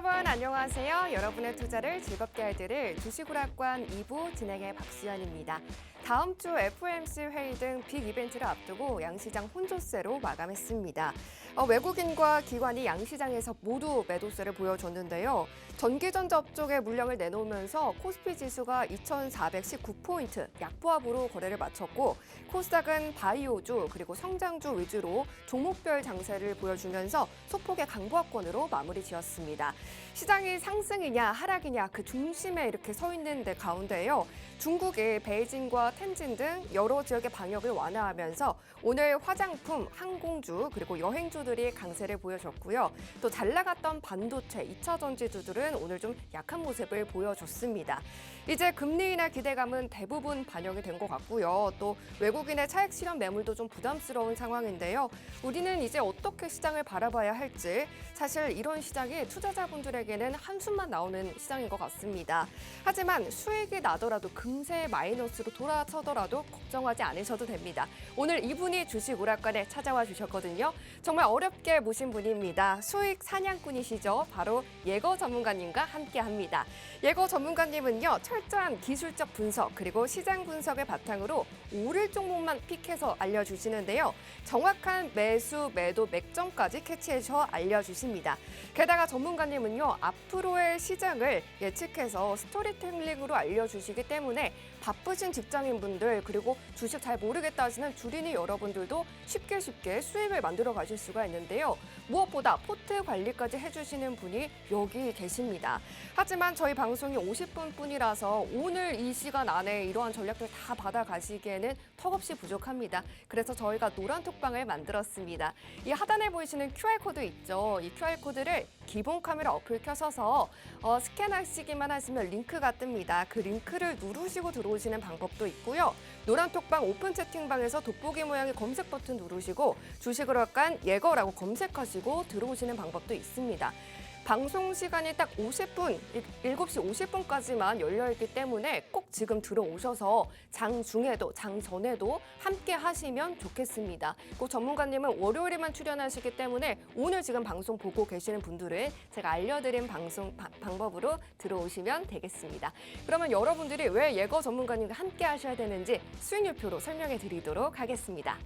여러분 안녕하세요. 여러분의 투자를 즐겁게 해드릴 주식오락관 2부 진행의 박수연입니다. 다음 주 FOMC 회의 등 빅 이벤트를 앞두고 양시장 혼조세로 마감했습니다. 외국인과 기관이 양시장에서 모두 매도세를 보여줬는데요. 전기전자 업종에 물량을 내놓으면서 코스피 지수가 2,419포인트 약보합으로 거래를 마쳤고 코스닥은 바이오주 그리고 성장주 위주로 종목별 장세를 보여주면서 소폭의 강보합권으로 마무리 지었습니다. 시장이 상승이냐 하락이냐 그 중심에 이렇게 서 있는 데 가운데요. 중국이 베이징과 텐진 등 여러 지역의 방역을 완화하면서 오늘 화장품, 항공주 그리고 여행주들이 강세를 보여줬고요. 또 잘 나갔던 반도체, 2차 전지주들은 오늘 좀 약한 모습을 보여줬습니다. 이제 금리 인하 기대감은 대부분 반영이 된 것 같고요. 또 외국인의 차익 실현 매물도 좀 부담스러운 상황인데요. 우리는 이제 어떻게 시장을 바라봐야 할지 사실 이런 시장이 투자자분들에게는 한숨만 나오는 시장인 것 같습니다. 하지만 수익이 나더라도 금세 마이너스로 돌아서더라도 걱정하지 않으셔도 됩니다. 오늘 이분이 주식 오락관에 찾아와 주셨거든요. 정말 어렵게 모신 분입니다. 수익 사냥꾼이시죠. 바로 예거 전문가님과 함께합니다. 예거 전문가님은요. 철저한 기술적 분석 그리고 시장 분석을 바탕으로 오를 종목만 픽해서 알려주시는데요. 정확한 매수, 매도, 맥점까지 캐치해서 알려주십니다. 게다가 전문가님은요. 앞으로의 시장을 예측해서 스토리텔링으로 알려주시기 때문에 바쁘신 직장인분들 그리고 주식 잘 모르겠다 하시는 주린이 여러분들도 쉽게 수익을 만들어 가실 수가 있는데요. 무엇보다 포트 관리까지 해주시는 분이 여기 계십니다. 하지만 저희 방송이 50분뿐이라서 오늘 이 시간 안에 이러한 전략들 다 받아가시기에는 턱없이 부족합니다. 그래서 저희가 노란 톡방을 만들었습니다. 이 하단에 보이시는 QR코드 있죠. 이 QR코드를 기본 카메라 어플 켜셔서 스캔하시기만 하시면 링크가 뜹니다. 그 링크를 누르시고 들어오시는 방법도 있고요. 노란 톡방 오픈 채팅방에서 돋보기 모양의 검색 버튼 누르시고 주식으로 약간 예거라고 검색하시고 들어오시는 방법도 있습니다. 방송 시간이 딱 50분, 7시 50분까지만 열려있기 때문에 꼭 지금 들어오셔서 장 중에도, 장 전에도 함께 하시면 좋겠습니다. 꼭 전문가님은 월요일에만 출연하시기 때문에 오늘 지금 방송 보고 계시는 분들은 제가 알려드린 방법으로 들어오시면 되겠습니다. 그러면 여러분들이 왜 예거 전문가님과 함께 하셔야 되는지 수익률표로 설명해 드리도록 하겠습니다.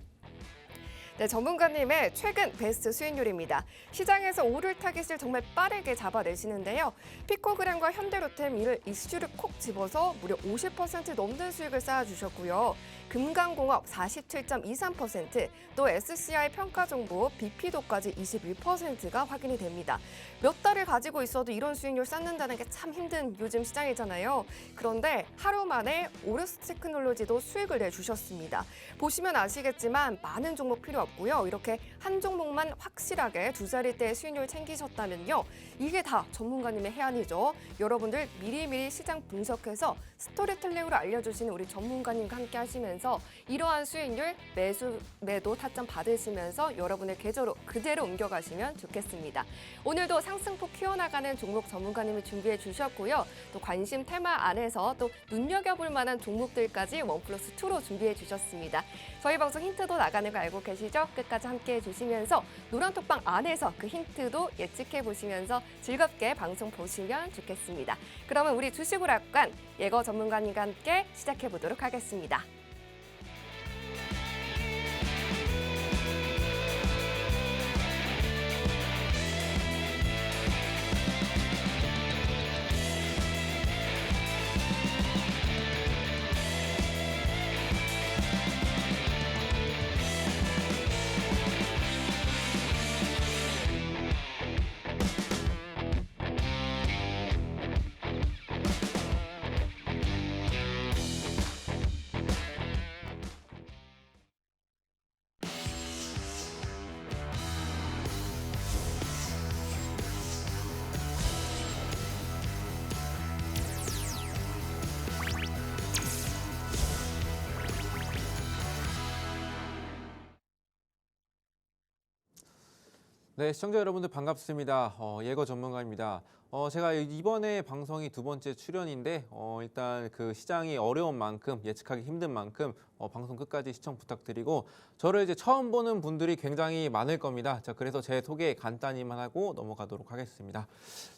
네, 전문가님의 최근 베스트 수익률입니다. 시장에서 오를 타깃을 정말 빠르게 잡아내시는데요. 피코그램과 현대로템 이를 이슈를 콕 집어서 무려 50% 넘는 수익을 쌓아주셨고요. 금강공업 47.23%, 또 SCI 평가정보 BP도까지 21%가 확인이 됩니다. 몇 달을 가지고 있어도 이런 수익률 쌓는다는 게 참 힘든 요즘 시장이잖아요. 그런데 하루 만에 오르스 테크놀로지도 수익을 내주셨습니다. 보시면 아시겠지만 많은 종목 필요 없고요. 이렇게 한 종목만 확실하게 두 자릿대의 수익률 챙기셨다면요. 이게 다 전문가님의 해안이죠. 여러분들 미리미리 시장 분석해서 스토리텔링으로 알려주시는 우리 전문가님과 함께 하시면서 이러한 수익률 매수, 매도 타점 받으시면서 여러분의 계좌로 그대로 옮겨가시면 좋겠습니다. 오늘도 상승폭 키워나가는 종목 전문가님이 준비해 주셨고요. 또 관심 테마 안에서 또 눈여겨볼 만한 종목들까지 1+2로 준비해 주셨습니다. 저희 방송 힌트도 나가는 거 알고 계시죠? 끝까지 함께해 주시면서 노란톡방 안에서 그 힌트도 예측해 보시면서 즐겁게 방송 보시면 좋겠습니다. 그러면 우리 주식오락관 예거 전문가님과 함께 시작해 보도록 하겠습니다. 네, 시청자 여러분들 반갑습니다. 예거 전문가입니다. 제가 이번에 방송이 두 번째 출연인데 일단 그 시장이 어려운 만큼 예측하기 힘든 만큼 방송 끝까지 시청 부탁드리고 저를 이제 처음 보는 분들이 굉장히 많을 겁니다. 자, 그래서 제 소개 간단히만 하고 넘어가도록 하겠습니다.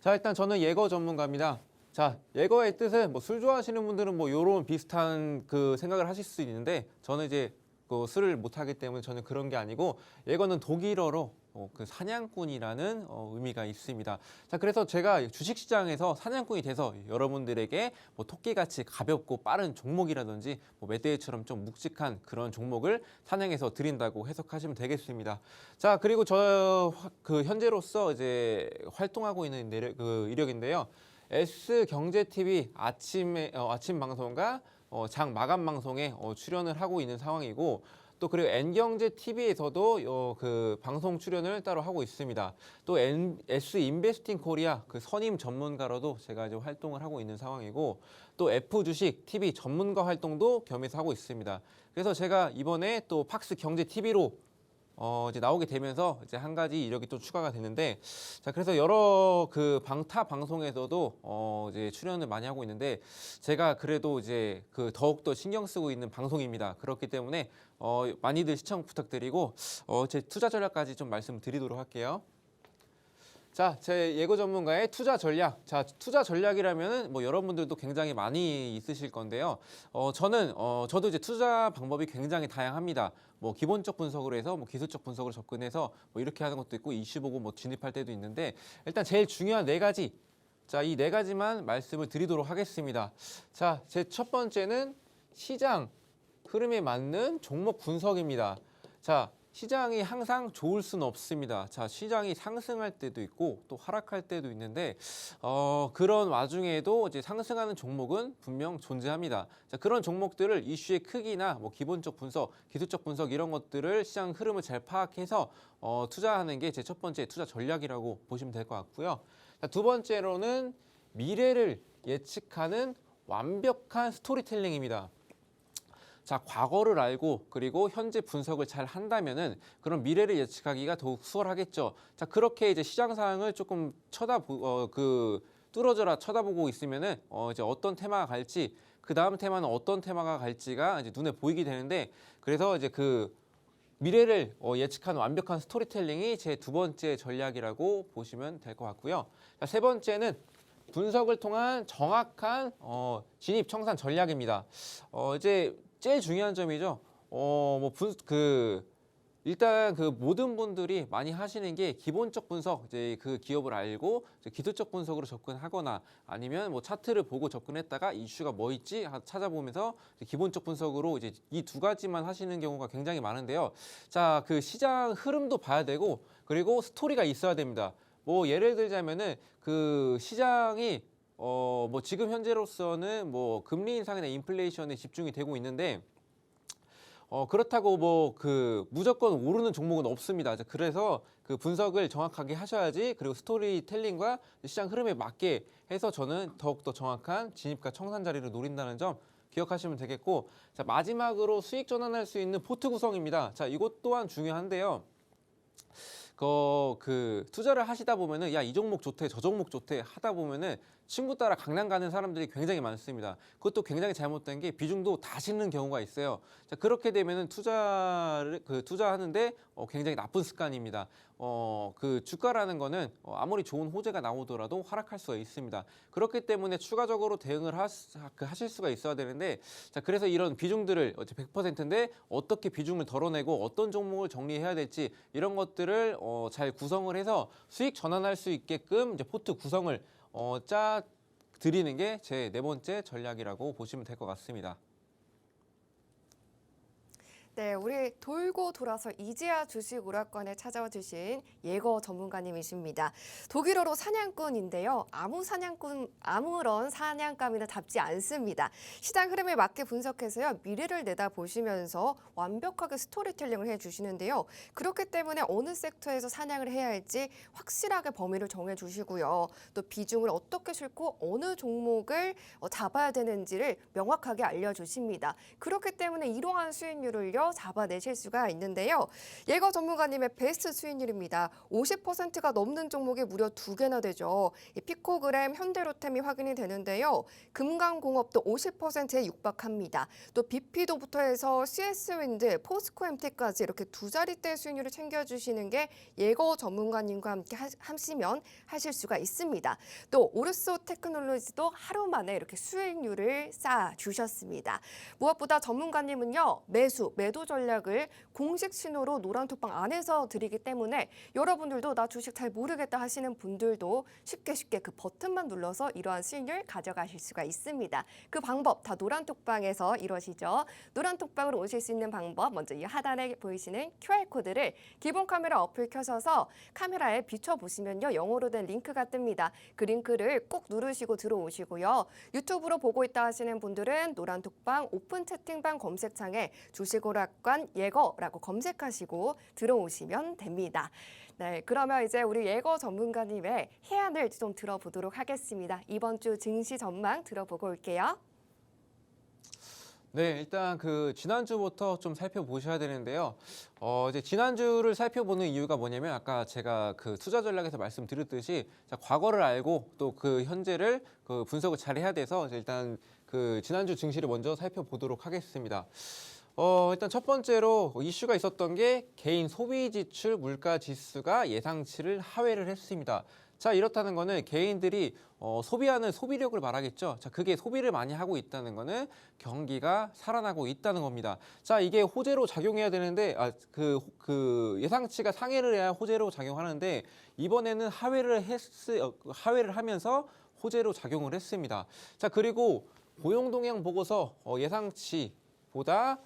자, 일단 저는 예거 전문가입니다. 자, 예거의 뜻은 뭐 술 좋아하시는 분들은 뭐 요런 비슷한 그 생각을 하실 수 있는데 저는 이제 그 술을 못 하기 때문에 저는 그런 게 아니고 예거는 독일어로 그 사냥꾼이라는 의미가 있습니다. 자, 그래서 제가 주식시장에서 사냥꾼이 돼서 여러분들에게 뭐 토끼같이 가볍고 빠른 종목이라든지 뭐 멧돼지처럼 좀 묵직한 그런 종목을 사냥해서 드린다고 해석하시면 되겠습니다. 자, 그리고 저 그 현재로서 이제 활동하고 있는 그 이력인데요. S경제TV 아침 방송과 장 마감 방송에 출연을 하고 있는 상황이고 또 그리고 N경제TV에서도 그 방송 출연을 따로 하고 있습니다. 또 S인베스팅 코리아 그 선임 전문가로도 제가 이제 활동을 하고 있는 상황이고 또 F주식 TV 전문가 활동도 겸해서 하고 있습니다. 그래서 제가 이번에 또 팍스 경제 TV로 이제 나오게 되면서 이제 한 가지 이력이 또 추가가 됐는데 자, 그래서 여러 그 타 방송에서도 이제 출연을 많이 하고 있는데 제가 그래도 이제 그 더욱더 신경 쓰고 있는 방송입니다. 그렇기 때문에 많이들 시청 부탁드리고 제 투자 전략까지 좀 말씀드리도록 할게요. 자, 제 예고 전문가의 투자 전략. 자, 투자 전략이라면은 뭐 여러분들도 굉장히 많이 있으실 건데요. 저도 이제 투자 방법이 굉장히 다양합니다. 뭐 기본적 분석으로 해서 뭐 기술적 분석으로 접근해서 뭐 이렇게 하는 것도 있고 이슈 보고 뭐 진입할 때도 있는데 일단 제일 중요한 네 가지. 자, 이 네 가지만 말씀을 드리도록 하겠습니다. 자, 제 첫 번째는 시장 흐름에 맞는 종목 분석입니다. 자, 시장이 항상 좋을 수는 없습니다. 자, 시장이 상승할 때도 있고 또 하락할 때도 있는데 그런 와중에도 이제 상승하는 종목은 분명 존재합니다. 자, 그런 종목들을 이슈의 크기나 뭐 기본적 분석, 기술적 분석 이런 것들을 시장 흐름을 잘 파악해서 투자하는 게 제 첫 번째 투자 전략이라고 보시면 될 것 같고요. 자, 두 번째로는 미래를 예측하는 완벽한 스토리텔링입니다. 자, 과거를 알고 그리고 현재 분석을 잘 한다면은 그런 미래를 예측하기가 더욱 수월하겠죠. 자, 그렇게 이제 시장 상황을 조금 뚫어져라 쳐다보고 있으면은 이제 어떤 테마가 갈지 그 다음 테마는 어떤 테마가 갈지가 이제 눈에 보이게 되는데 그래서 이제 그 미래를 예측하는 완벽한 스토리텔링이 제 두 번째 전략이라고 보시면 될 것 같고요. 자, 세 번째는 분석을 통한 정확한 진입 청산 전략입니다. 이제 제일 중요한 점이죠. 일단 그 모든 분들이 많이 하시는 게 기본적 분석, 이제 그 기업을 알고 이제 기술적 분석으로 접근하거나 아니면 뭐 차트를 보고 접근했다가 이슈가 뭐 있지 찾아보면서 기본적 분석으로 이제 이 두 가지만 하시는 경우가 굉장히 많은데요. 자, 그 시장 흐름도 봐야 되고 그리고 스토리가 있어야 됩니다. 뭐 예를 들자면은 그 시장이 뭐 지금 현재로서는 뭐 금리 인상이나 인플레이션에 집중이 되고 있는데 그렇다고 뭐 그 무조건 오르는 종목은 없습니다. 그래서 그 분석을 정확하게 하셔야지 그리고 스토리텔링과 시장 흐름에 맞게 해서 저는 더욱더 정확한 진입과 청산 자리를 노린다는 점 기억하시면 되겠고 자, 마지막으로 수익 전환할 수 있는 포트 구성입니다. 자, 이것 또한 중요한데요. 그 투자를 하시다 보면은 야, 이 종목 좋대 저 종목 좋대 하다 보면은 친구 따라 강남 가는 사람들이 굉장히 많습니다. 그것도 굉장히 잘못된 게 비중도 다 싣는 경우가 있어요. 자, 그렇게 되면은 투자하는데 굉장히 나쁜 습관입니다. 그 주가라는 거는 아무리 좋은 호재가 나오더라도 하락할 수가 있습니다. 그렇기 때문에 추가적으로 대응을 하실 수가 있어야 되는데 자, 그래서 이런 비중들을 100%인데 어떻게 비중을 덜어내고 어떤 종목을 정리해야 될지 이런 것들을 잘 구성을 해서 수익 전환할 수 있게끔 이제 포트 구성을 짜 드리는 게 제 네 번째 전략이라고 보시면 될 것 같습니다. 네, 우리 돌고 돌아서 이지아 주식 오락관에 찾아와 주신 예거 전문가님이십니다. 독일어로 사냥꾼인데요. 아무런 사냥감이나 답지 않습니다. 시장 흐름에 맞게 분석해서요. 미래를 내다보시면서 완벽하게 스토리텔링을 해주시는데요. 그렇기 때문에 어느 섹터에서 사냥을 해야 할지 확실하게 범위를 정해주시고요. 또 비중을 어떻게 싣고 어느 종목을 잡아야 되는지를 명확하게 알려주십니다. 그렇기 때문에 이러한 수익률을요. 오히려 잡아내실 수가 있는데요. 예거 전문가님의 베스트 수익률입니다. 50%가 넘는 종목이 무려 2개나 되죠. 이 피코그램, 현대로템이 확인이 되는데요. 금강공업도 50%에 육박합니다. 또 BP도부터 해서 CS윈드, 포스코MT까지 이렇게 두 자릿대 수익률을 챙겨주시는 게 예거 전문가님과 함께 하시면 하실 수가 있습니다. 또 오르소 테크놀로지도 하루 만에 이렇게 수익률을 쌓아주셨습니다. 무엇보다 전문가님은요, 매도 전략을 공식 신호로 노란톡방 안에서 드리기 때문에 여러분들도 나 주식 잘 모르겠다 하시는 분들도 쉽게 그 버튼만 눌러서 이러한 수익률 가져가실 수가 있습니다. 그 방법 다 노란톡방에서 이루어지죠. 노란톡방으로 오실 수 있는 방법, 먼저 이 하단에 보이시는 QR코드를 기본 카메라 어플 켜셔서 카메라에 비춰보시면요, 영어로 된 링크가 뜹니다. 그 링크를 꼭 누르시고 들어오시고요. 유튜브로 보고 있다 하시는 분들은 노란톡방 오픈 채팅방 검색창에 주식오락관 예거라고 검색하시고 들어오시면 됩니다. 네, 그러면 이제 우리 예거 전문가님의 해안을 좀 들어보도록 하겠습니다. 이번 주 증시 전망 들어보고 올게요. 네, 일단 그 지난주부터 좀 살펴보셔야 되는데요. 이제 지난주를 살펴보는 이유가 뭐냐면 아까 제가 그 투자 전략에서 말씀드렸듯이 자, 과거를 알고 또 그 현재를 그 분석을 잘 해야 돼서 일단 그 지난주 증시를 먼저 살펴보도록 하겠습니다. 일단 첫 번째로 이슈가 있었던 게 개인 소비 지출 물가 지수가 예상치를 하회를 했습니다. 자, 이렇다는 거는 개인들이 소비하는 소비력을 말하겠죠. 자, 그게 소비를 많이 하고 있다는 거는 경기가 살아나고 있다는 겁니다. 자, 이게 호재로 작용해야 되는데 그 예상치가 상회를 해야 호재로 작용하는데 이번에는 하회를 하면서 호재로 작용을 했습니다. 자, 그리고 고용 동향 보고서 예상치보다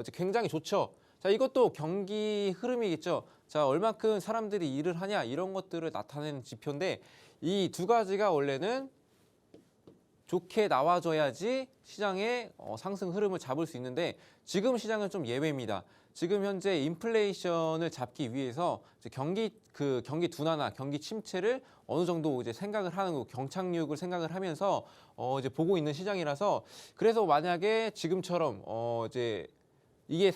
이제 굉장히 좋죠. 자, 이것도 경기 흐름이겠죠. 자, 얼마큼 사람들이 일을 하냐 이런 것들을 나타내는 지표인데 이 두 가지가 원래는 좋게 나와줘야지 시장의 상승 흐름을 잡을 수 있는데 지금 시장은 좀 예외입니다. 지금 현재 인플레이션을 잡기 위해서 이제 경기 둔화나 경기 침체를 어느 정도 이제 생각을 하는 거, 경착륙을 생각을 하면서 이제 보고 있는 시장이라서 그래서 만약에 지금처럼 이제 이게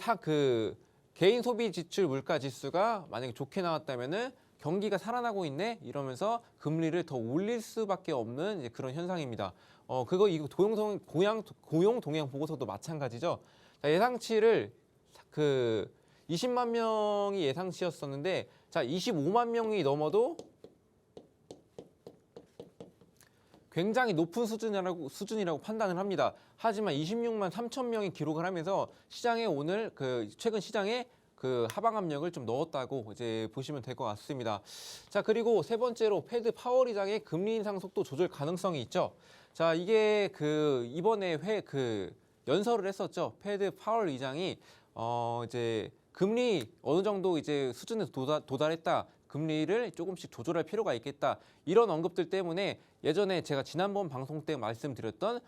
개인 소비 지출 물가 지수가 만약에 좋게 나왔다면은 경기가 살아나고 있네 이러면서 금리를 더 올릴 수밖에 없는 이제 그런 현상입니다. 이거 고용 동향 보고서도 마찬가지죠. 자, 예상치를 20만 명이 예상치였었는데 자 25만 명이 넘어도 굉장히 높은 수준이라고 판단을 합니다. 하지만 26만 3천 명이 기록을 하면서 시장에 오늘 최근 시장에 그 하방 압력을 좀 넣었다고 이제 보시면 될 것 같습니다. 자, 그리고 세 번째로 패드 파월 의장의 금리 인상 속도 조절 가능성이 있죠. 자, 이게 이번에 연설을 했었죠. 패드 파월 의장이 이제 금리 어느 정도 이제 수준에 도달했다. 금리를 조금씩 조절할 필요가 있겠다. 이런 언급들 때문에 예전에 제가 지난번 방송 때 말씀드렸던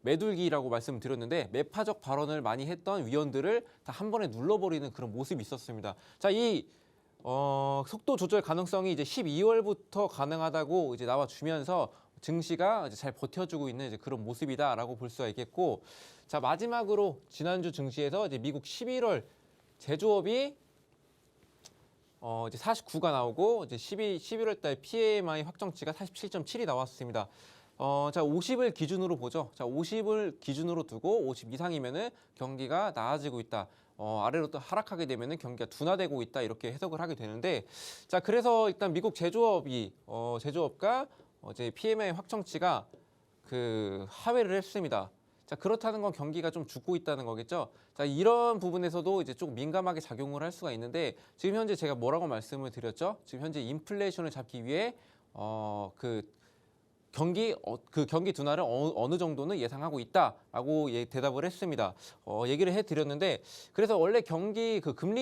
매둘기라고 말씀드렸는데 매파적 발언을 많이 했던 위원들을 다 한 번에 눌러버리는 그런 모습이 있었습니다. 자, 이 속도 조절 가능성이 이제 12월부터 가능하다고 이제 나와주면서 증시가 이제 잘 버텨주고 있는 이제 그런 모습이다라고 볼 수가 있겠고, 자, 마지막으로 지난주 증시에서 이제 미국 11월 제조업이 이제 49가 나오고 이제 11월 달 PMI 확정치가 47.7이 나왔습니다. 자, 50을 기준으로 보죠. 자, 50을 기준으로 두고 50 이상이면은 경기가 나아지고 있다. 아래로 또 하락하게 되면은 경기가 둔화되고 있다. 이렇게 해석을 하게 되는데, 자, 그래서 일단 미국 제조업가 이제 PMI 확정치가 하회를 했습니다. 자, 그렇다는 건 경기가 좀 죽고 있다는 거겠죠. 자, 이런 부분에서도 이제 조금 민감하게 작용을 할 수가 있는데 지금 현재 제가 뭐라고 말씀을 드렸죠? 지금 현재 인플레이션을 잡기 위해 경기 둔화를 어느 정도는 예상하고 있다라고 대답을 했습니다. 얘기를 해드렸는데 그래서 원래 금리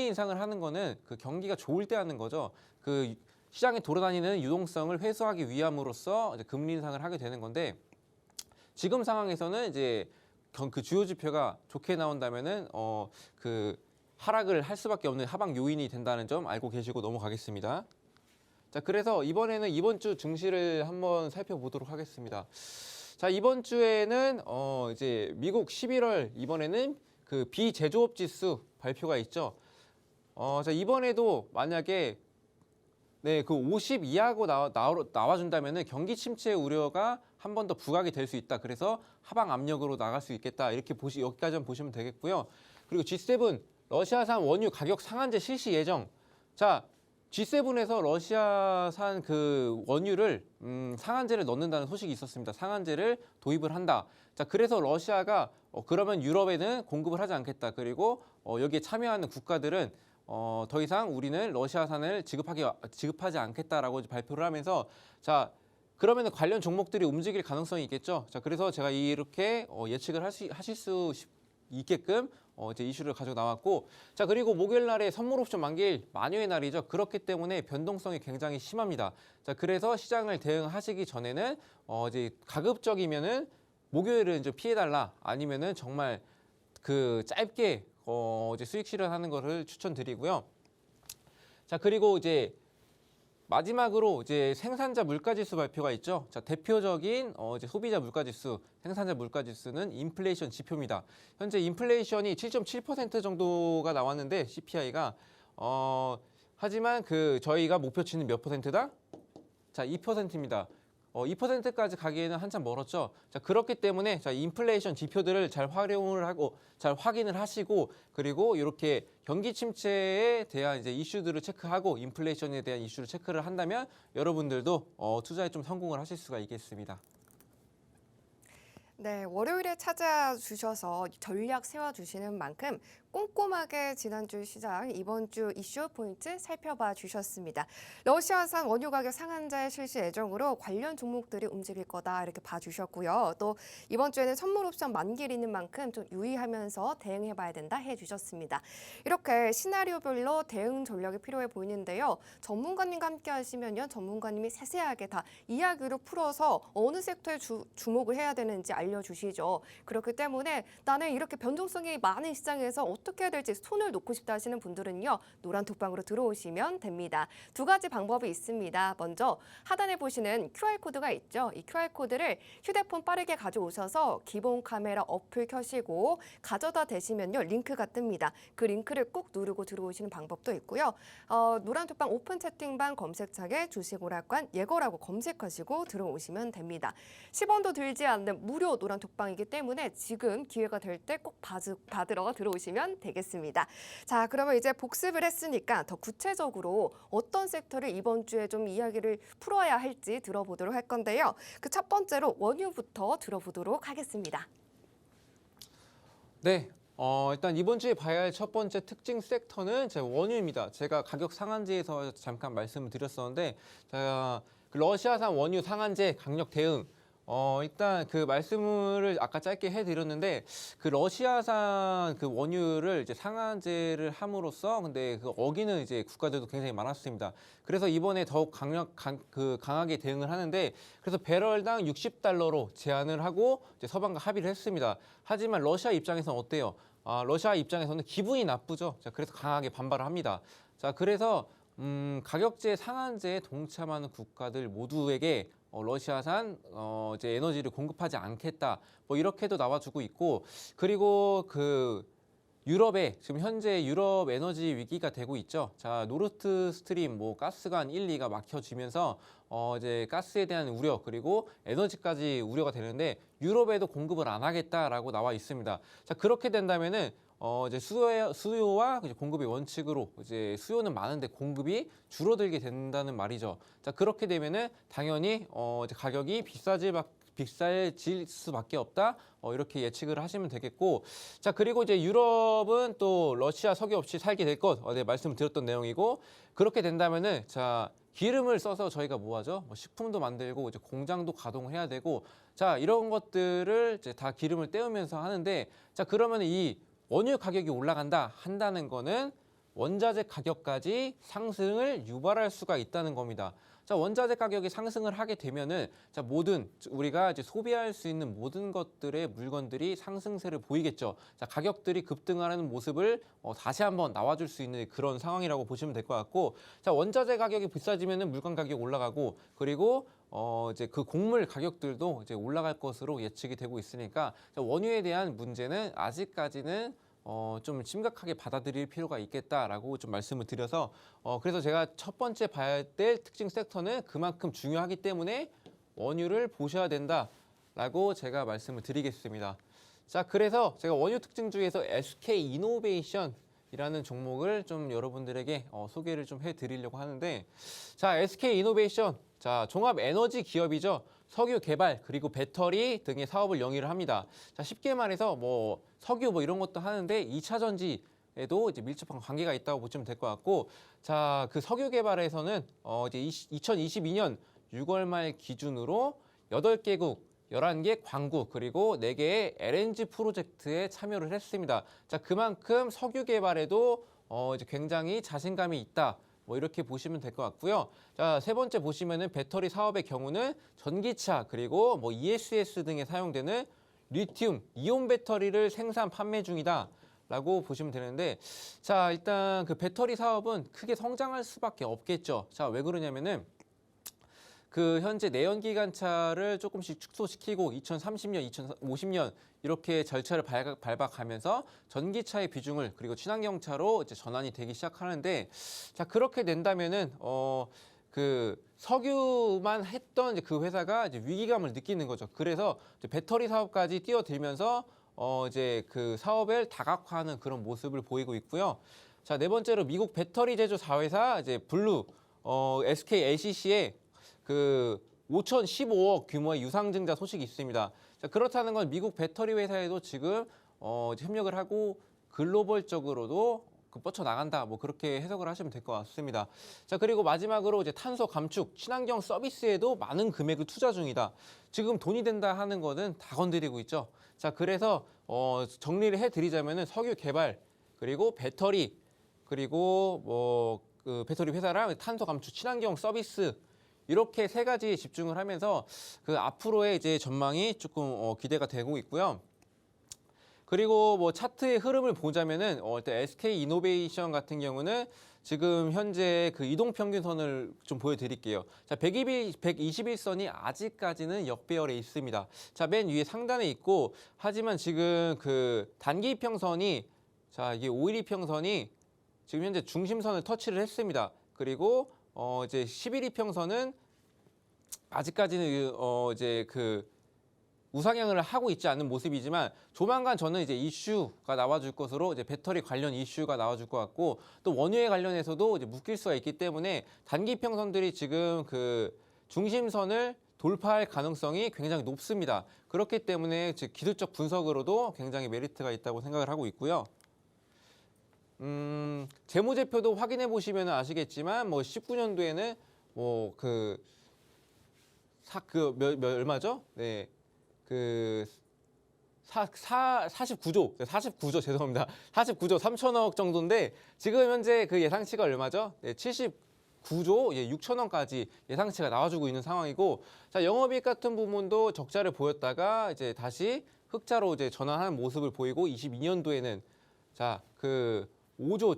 인상을 하는 거는 경기가 좋을 때 하는 거죠. 시장에 돌아다니는 유동성을 회수하기 위함으로써 이제 금리 인상을 하게 되는 건데 지금 상황에서는 이제 주요 지표가 좋게 나온다면은 하락을 할 수밖에 없는 하방 요인이 된다는 점 알고 계시고 넘어가겠습니다. 자, 그래서 이번에는 이번 주 증시를 한번 살펴보도록 하겠습니다. 자, 이번 주에는 이제 미국 11월 이번에는 그 비제조업 지수 발표가 있죠. 자, 이번에도 만약에 그 50 이하고 나와준다면은 경기 침체 우려가 한 번 더 부각이 될 수 있다. 그래서 하방 압력으로 나갈 수 있겠다. 이렇게 여기까지만 보시면 되겠고요. 그리고 G7 러시아산 원유 가격 상한제 실시 예정. 자, G7에서 러시아산 그 원유를 상한제를 넣는다는 소식이 있었습니다. 상한제를 도입을 한다. 자, 그래서 러시아가 그러면 유럽에는 공급을 하지 않겠다. 그리고 여기에 참여하는 국가들은 더 이상 우리는 러시아산을 지급하지 않겠다라고 발표를 하면서 자, 그러면 관련 종목들이 움직일 가능성이 있겠죠. 자, 그래서 제가 이렇게 예측을 하실 수 있게끔 이제 이슈를 가지고 나왔고, 자, 그리고 목요일 날에 선물 옵션 만기일 만휴의 날이죠. 그렇기 때문에 변동성이 굉장히 심합니다. 자, 그래서 시장을 대응하시기 전에는 이제 가급적이면은 목요일은 좀 피해달라. 아니면은 정말 그 짧게 이제 수익 실현하는 것을 추천드리고요. 자, 그리고 이제 마지막으로 이제 생산자 물가지수 발표가 있죠. 자, 대표적인 이제 소비자 물가지수, 생산자 물가지수는 인플레이션 지표입니다. 현재 인플레이션이 7.7% 정도가 나왔는데 CPI가 하지만 그 저희가 목표치는 몇 퍼센트다? 자, 2%입니다. 2%까지 가기에는 한참 멀었죠. 자, 그렇기 때문에 자, 인플레이션 지표들을 잘 활용을 하고 잘 확인을 하시고, 그리고 이렇게 경기 침체에 대한 이제 이슈들을 체크하고 인플레이션에 대한 이슈를 체크를 한다면 여러분들도 투자에 좀 성공을 하실 수가 있겠습니다. 네, 월요일에 찾아주셔서 전략 세워주시는 만큼 꼼꼼하게 지난주 시장, 이번 주 이슈 포인트 살펴봐 주셨습니다. 러시아산 원유 가격 상한제 실시 예정으로 관련 종목들이 움직일 거다 이렇게 봐주셨고요. 또 이번 주에는 선물 옵션 만기일 있는 만큼 좀 유의하면서 대응해봐야 된다 해주셨습니다. 이렇게 시나리오별로 대응 전략이 필요해 보이는데요. 전문가님과 함께 하시면요. 전문가님이 세세하게 다 이야기로 풀어서 어느 섹터에 주목을 해야 되는지 알려주시죠. 그렇기 때문에 나는 이렇게 변동성이 많은 시장에서 어떻게 해야 될지 손을 놓고 싶다 하시는 분들은요. 노란 톡방으로 들어오시면 됩니다. 두 가지 방법이 있습니다. 먼저 하단에 보시는 QR코드가 있죠. 이 QR코드를 휴대폰 빠르게 가져오셔서 기본 카메라 어플 켜시고 가져다 대시면요. 링크가 뜹니다. 그 링크를 꾹 누르고 들어오시는 방법도 있고요. 노란 톡방 오픈 채팅방 검색창에 주식오락관 예거라고 검색하시고 들어오시면 됩니다. 10원도 들지 않는 무료 노란 톡방이기 때문에 지금 기회가 될 때 꼭 받으러 들어오시면 되겠습니다. 자, 그러면 이제 복습을 했으니까 더 구체적으로 어떤 섹터를 이번 주에 좀 이야기를 풀어야 할지 들어보도록 할 건데요. 그 첫 번째로 원유부터 들어보도록 하겠습니다. 네. 일단 이번 주에 봐야 할 첫 번째 특징 섹터는 제 원유입니다. 제가 가격 상한제에서 잠깐 말씀을 드렸었는데, 자, 그 러시아산 원유 상한제 강력 대응. 일단 그 말씀을 아까 짧게 해드렸는데, 그 러시아산 그 원유를 이제 상한제를 함으로써 근데 그 어기는 이제 국가들도 굉장히 많았습니다. 그래서 이번에 더욱 강하게 대응을 하는데, 그래서 배럴당 $60로 제한을 하고 이제 서방과 합의를 했습니다. 하지만 러시아 입장에서는 어때요? 러시아 입장에서는 기분이 나쁘죠. 자, 그래서 강하게 반발을 합니다. 자, 그래서 가격제 상한제에 동참하는 국가들 모두에게 러시아산 이제 에너지를 공급하지 않겠다. 뭐 이렇게도 나와주고 있고, 그리고 그 유럽에 지금 현재 유럽 에너지 위기가 되고 있죠. 자, 노르트 스트림 뭐 가스관 1, 2가 막혀지면서 이제 가스에 대한 우려 그리고 에너지까지 우려가 되는데 유럽에도 공급을 안 하겠다라고 나와 있습니다. 자, 그렇게 된다면은 이제 수요와 이제 공급의 원칙으로 이제 수요는 많은데 공급이 줄어들게 된다는 말이죠. 자, 그렇게 되면은 당연히 이제 가격이 비싸질 수밖에 없다. 이렇게 예측을 하시면 되겠고, 자, 그리고 이제 유럽은 또 러시아 석유 없이 살게 될 것, 네, 말씀드렸던 내용이고, 그렇게 된다면은 자, 기름을 써서 저희가 뭐 하죠? 뭐 식품도 만들고 이제 공장도 가동을 해야 되고, 자, 이런 것들을 이제 다 기름을 떼우면서 하는데, 자, 그러면 이 원유 가격이 올라간다 한다는 거는 원자재 가격까지 상승을 유발할 수가 있다는 겁니다. 자, 원자재 가격이 상승을 하게 되면은 자, 모든 우리가 이제 소비할 수 있는 모든 것들의 물건들이 상승세를 보이겠죠. 자, 가격들이 급등하는 모습을 다시 한번 나와줄 수 있는 그런 상황이라고 보시면 될 것 같고, 자, 원자재 가격이 비싸지면은 물건 가격이 올라가고, 그리고 이제 그 곡물 가격들도 이제 올라갈 것으로 예측이 되고 있으니까 자, 원유에 대한 문제는 아직까지는 좀 심각하게 받아들일 필요가 있겠다라고 좀 말씀을 드려서 그래서 제가 첫 번째 봐야 될 특징 섹터는 그만큼 중요하기 때문에 원유를 보셔야 된다라고 제가 말씀을 드리겠습니다. 자, 그래서 제가 원유 특징 중에서 SK 이노베이션이라는 종목을 좀 여러분들에게 소개를 좀 해드리려고 하는데, 자, SK 이노베이션, 자, 종합 에너지 기업이죠. 석유 개발 그리고 배터리 등의 사업을 영위를 합니다. 자, 쉽게 말해서 뭐 석유 뭐 이런 것도 하는데 2차 전지에도 이제 밀접한 관계가 있다고 보시면 될 것 같고, 자, 그 석유 개발에서는 이제 2022년 6월 말 기준으로 8개국 11개 광국 그리고 4개의 LNG 프로젝트에 참여를 했습니다. 자, 그만큼 석유 개발에도 이제 굉장히 자신감이 있다. 뭐 이렇게 보시면 될 것 같고요. 자, 세 번째 보시면은 배터리 사업의 경우는 전기차 그리고 뭐 ESS 등에 사용되는 리튬 이온 배터리를 생산 판매 중이다라고 보시면 되는데, 자, 일단 그 배터리 사업은 크게 성장할 수밖에 없겠죠. 자, 왜 그러냐면은 그 현재 내연기관차를 조금씩 축소시키고 2030년, 2050년 이렇게 절차를 밟아가면서 전기차의 비중을 그리고 친환경차로 이제 전환이 되기 시작하는데, 자, 그렇게 된다면은 그 석유만 했던 이제 그 회사가 이제 위기감을 느끼는 거죠. 그래서 이제 배터리 사업까지 뛰어들면서 이제 그 사업을 다각화하는 그런 모습을 보이고 있고요. 자, 네 번째로 미국 배터리 제조 4회사 이제 블루 SK LCC의 그 5,015억 규모의 유상증자 소식이 있습니다. 자, 그렇다는 건 미국 배터리 회사에도 지금 이제 협력을 하고 글로벌적으로도 뻗쳐나간다. 뭐 그렇게 해석을 하시면 될 것 같습니다. 자, 그리고 마지막으로 이제 탄소 감축, 친환경 서비스에도 많은 금액을 투자 중이다. 지금 돈이 된다 하는 거는 다 건드리고 있죠. 자, 그래서 정리를 해드리자면은 석유 개발 그리고 배터리 그리고 뭐 그 배터리 회사랑 탄소 감축, 친환경 서비스 이렇게 세 가지에 집중을 하면서 그 앞으로의 이제 전망이 조금 기대가 되고 있고요. 그리고 뭐 차트의 흐름을 보자면은 일단 SK 이노베이션 같은 경우는 지금 현재 그 이동 평균선을 좀 보여드릴게요. 자, 121선이 아직까지는 역배열에 있습니다. 자, 맨 위에 상단에 있고, 하지만 지금 그 단기 이평선이, 자, 이게 5일 이평선이 지금 현재 중심선을 터치를 했습니다. 그리고 이제 10일 이평선은 아직까지는 이제 그 우상향을 하고 있지 않은 모습이지만, 조만간 저는 이제 이슈가 나와줄 것으로 이제 배터리 관련 이슈가 나와줄 것 같고, 또 원유에 관련해서도 이제 묶일 수가 있기 때문에 단기 평선들이 지금 그 중심선을 돌파할 가능성이 굉장히 높습니다. 그렇기 때문에 즉 기술적 분석으로도 굉장히 메리트가 있다고 생각을 하고 있고요. 재무제표도 확인해 보시면 아시겠지만 뭐 19년도에는 뭐 얼마죠? 네. 그 49조 죄송합니다. 49조 3천억 정도인데 지금 현재 그 예상치가 얼마죠? 네, 79조 6천원까지 예상치가 나와주고 있는 상황이고, 자, 영업이익 같은 부분도 적자를 보였다가 이제 다시 흑자로 이제 전환하는 모습을 보이고, 22년도에는 자, 그 5조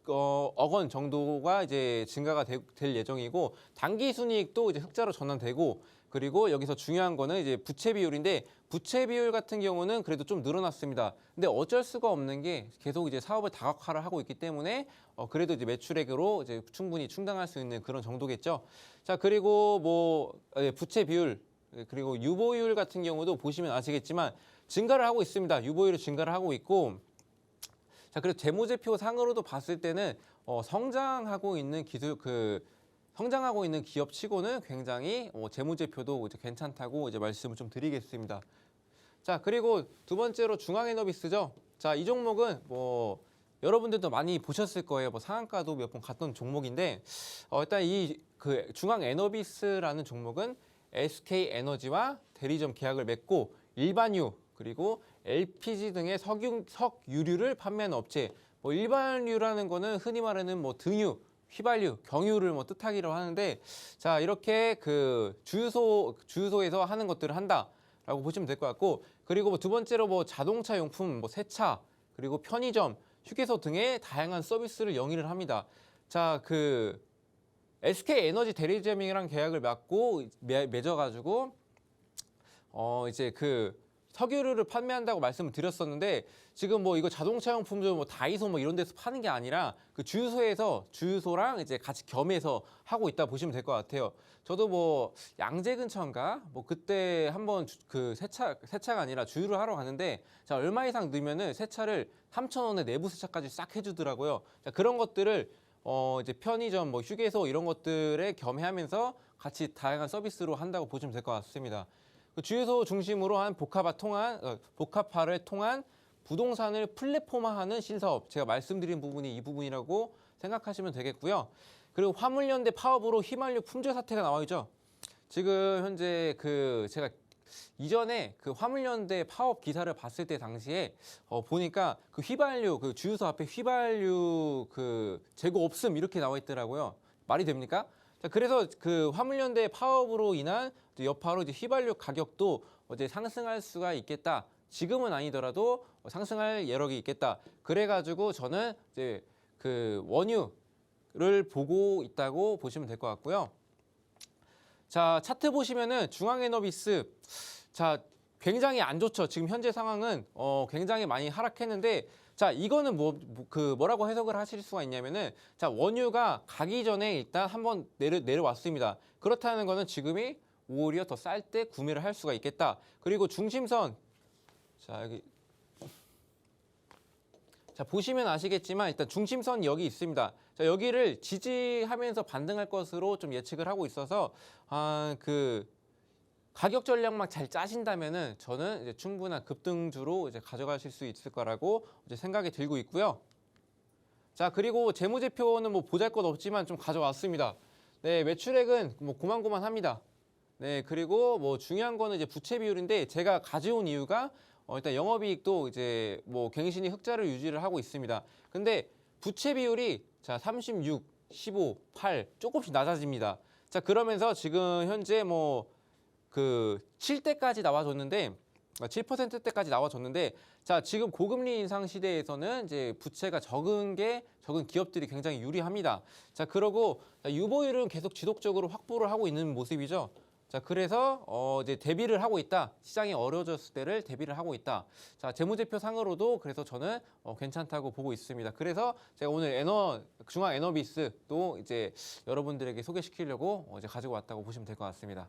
7,600억 원 정도가 이제 증가가 될 예정이고, 당기 순이익도 이제 흑자로 전환되고, 그리고 여기서 중요한 거는 이제 부채 비율인데, 부채 비율 같은 경우는 그래도 좀 늘어났습니다. 근데 어쩔 수가 없는 게 계속 이제 사업을 다각화를 하고 있기 때문에 그래도 이제 매출액으로 이제 충분히 충당할 수 있는 그런 정도겠죠. 자, 그리고 뭐 부채 비율 그리고 유보율 같은 경우도 보시면 아시겠지만 증가를 하고 있습니다. 유보율이 증가를 하고 있고, 자, 그리고 재무제표 상으로도 봤을 때는 성장하고 있는 기업치고는 굉장히 재무제표도 이제 괜찮다고 이제 말씀을 좀 드리겠습니다. 자, 그리고 두 번째로 중앙에너비스죠. 자, 이 종목은 뭐 여러분들도 많이 보셨을 거예요. 뭐 상한가도 몇 번 갔던 종목인데, 일단 이 그 중앙에너비스라는 종목은 SK 에너지와 대리점 계약을 맺고 일반유 그리고 LPG 등의 석유류를 판매하는 업체. 뭐 일반유라는 거는 흔히 말하는 뭐 등유, 휘발유, 경유를 뭐 뜻하기로 하는데, 자, 이렇게 그 주유소에서 하는 것들을 한다라고 보시면 될 것 같고, 그리고 뭐 두 번째로 뭐 자동차 용품, 뭐 세차, 그리고 편의점, 휴게소 등의 다양한 서비스를 영위를 합니다. 자, 그 SK 에너지 대리점이랑 계약을 맺어가지고 이제 그 석유를 판매한다고 말씀을 드렸었는데 지금 뭐 이거 자동차용품도 뭐 다이소 뭐 이런 데서 파는 게 아니라 그 주유소랑 이제 같이 겸해서 하고 있다 보시면 될 것 같아요. 저도 뭐 양재 근처인가 뭐 그때 한번 그 세차가 아니라 주유를 하러 갔는데 자 얼마 이상 넣으면은 세차를 3,000원에 내부 세차까지 싹 해주더라고요. 자 그런 것들을 이제 편의점 뭐 휴게소 이런 것들에 겸해하면서 같이 다양한 서비스로 한다고 보시면 될 것 같습니다. 그 주유소 중심으로 한 복합화를 통한 부동산을 플랫폼화하는 신사업, 제가 말씀드린 부분이 이 부분이라고 생각하시면 되겠고요. 그리고 화물연대 파업으로 휘발유 품절 사태가 나와 있죠. 지금 현재 그 제가 이전에 그 화물연대 파업 기사를 봤을 때 당시에 보니까 그 휘발유 그 주유소 앞에 휘발유 그 재고 없음 이렇게 나와 있더라고요. 말이 됩니까? 자, 그래서 그 화물연대 파업으로 인한 여파로 이제 휘발유 가격도 이제 상승할 수가 있겠다. 지금은 아니더라도 상승할 여력이 있겠다. 그래가지고 저는 이제 그 원유를 보고 있다고 보시면 될 것 같고요. 자, 차트 보시면은 중앙에너비스 자 굉장히 안 좋죠. 지금 현재 상황은 굉장히 많이 하락했는데 자 이거는 뭐라고 해석을 하실 수가 있냐면은 자 원유가 가기 전에 일단 한번 내려왔습니다. 그렇다는 거는 지금이 오히려 더 쌀 때 구매를 할 수가 있겠다. 그리고 중심선 자 여기 자 보시면 아시겠지만 일단 중심선 여기 있습니다. 자 여기를 지지하면서 반등할 것으로 좀 예측을 하고 있어서 그 가격 전략만 잘 짜신다면은 저는 이제 충분한 급등주로 이제 가져가실 수 있을 거라고 이제 생각이 들고 있고요. 자 그리고 재무제표는 뭐 보잘것 없지만 좀 가져왔습니다. 네 매출액은 뭐 고만고만합니다. 네 그리고 뭐 중요한 거는 이제 부채 비율인데 제가 가져온 이유가 일단 영업이익도 이제 뭐 갱신이 흑자를 유지를 하고 있습니다. 근데 부채 비율이 자 36, 15, 8 조금씩 낮아집니다. 자 그러면서 지금 현재 뭐 그 7대까지 나와줬는데 7%대까지 나와줬는데 자 지금 고금리 인상 시대에서는 이제 부채가 적은 기업들이 굉장히 유리합니다. 자 그러고 유보율은 계속 지속적으로 확보를 하고 있는 모습이죠. 자 그래서 이제 대비를 하고 있다. 시장이 어려워졌을 때를 대비를 하고 있다. 자 재무제표 상으로도 그래서 저는 괜찮다고 보고 있습니다. 그래서 제가 오늘 중앙 에너비스도 이제 여러분들에게 소개시키려고 이제 가지고 왔다고 보시면 될 것 같습니다.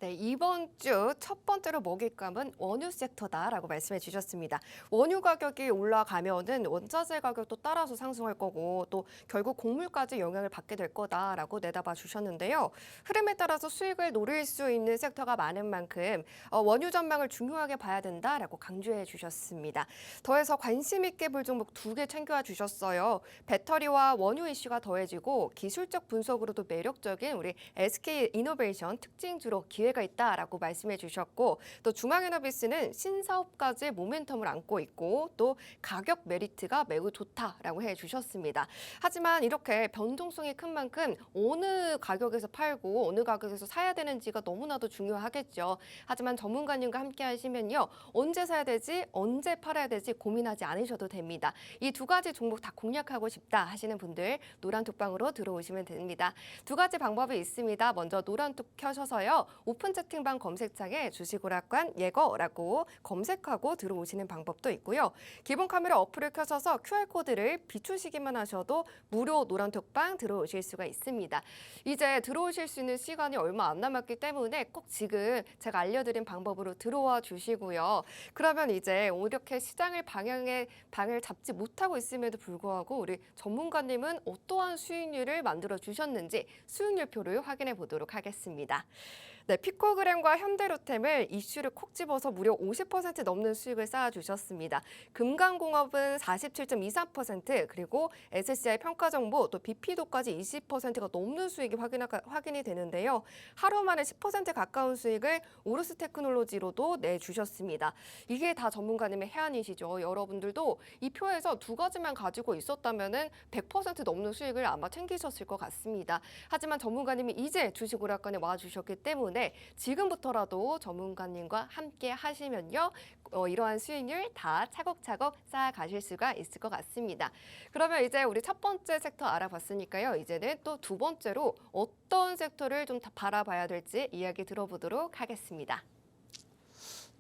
네, 이번 주 첫 번째로 먹잇감은 원유 섹터다라고 말씀해 주셨습니다. 원유 가격이 올라가면은 원자재 가격도 따라서 상승할 거고 또 결국 곡물까지 영향을 받게 될 거다라고 내다봐 주셨는데요. 흐름에 따라서 수익을 노릴 수 있는 섹터가 많은 만큼 원유 전망을 중요하게 봐야 된다라고 강조해 주셨습니다. 더해서 관심 있게 볼 종목 2개 챙겨와 주셨어요. 배터리와 원유 이슈가 더해지고 기술적 분석으로도 매력적인 우리 SK 이노베이션 특징주로 기회가 있다라고 말씀해 주셨고 또 중앙에너비스는 신사업까지 모멘텀을 안고 있고 또 가격 메리트가 매우 좋다라고 해 주셨습니다. 하지만 이렇게 변동성이 큰 만큼 어느 가격에서 팔고 어느 가격에서 사야 되는지가 너무나도 중요하겠죠. 하지만 전문가님과 함께 하시면요. 언제 사야 되지 언제 팔아야 되지 고민하지 않으셔도 됩니다. 이 2가지 종목 다 공략하고 싶다 하시는 분들 노란톡방으로 들어오시면 됩니다. 2가지 방법이 있습니다. 먼저 노란톡 켜셔서요. 오픈 채팅방 검색창에 주식오락관 예거라고 검색하고 들어오시는 방법도 있고요. 기본 카메라 어플을 켜셔서 QR코드를 비추시기만 하셔도 무료 노란톡방 들어오실 수가 있습니다. 이제 들어오실 수 있는 시간이 얼마 안 남았기 때문에 꼭 지금 제가 알려드린 방법으로 들어와 주시고요. 그러면 이제 이렇게 시장을 방을 잡지 못하고 있음에도 불구하고 우리 전문가님은 어떠한 수익률을 만들어 주셨는지 수익률표를 확인해 보도록 하겠습니다. 네, 피코그램과 현대로템을 이슈를 콕 집어서 무려 50% 넘는 수익을 쌓아주셨습니다. 금강공업은 47.24% 그리고 SCI 평가정보 또 BP도까지 20%가 넘는 수익이 확인이 되는데요. 하루 만에 10% 가까운 수익을 오르스 테크놀로지로도 내주셨습니다. 이게 다 전문가님의 해안이시죠. 여러분들도 이 표에서 2가지만 가지고 있었다면 100% 넘는 수익을 아마 챙기셨을 것 같습니다. 하지만 전문가님이 이제 주식오락관에 와주셨기 때문에 지금부터라도 전문가님과 함께 하시면요. 이러한 수익률 다 차곡차곡 쌓아가실 수가 있을 것 같습니다. 그러면 이제 우리 첫 번째 섹터 알아봤으니까요. 이제는 또 2번째로 어떤 섹터를 좀 바라봐야 될지 이야기 들어보도록 하겠습니다.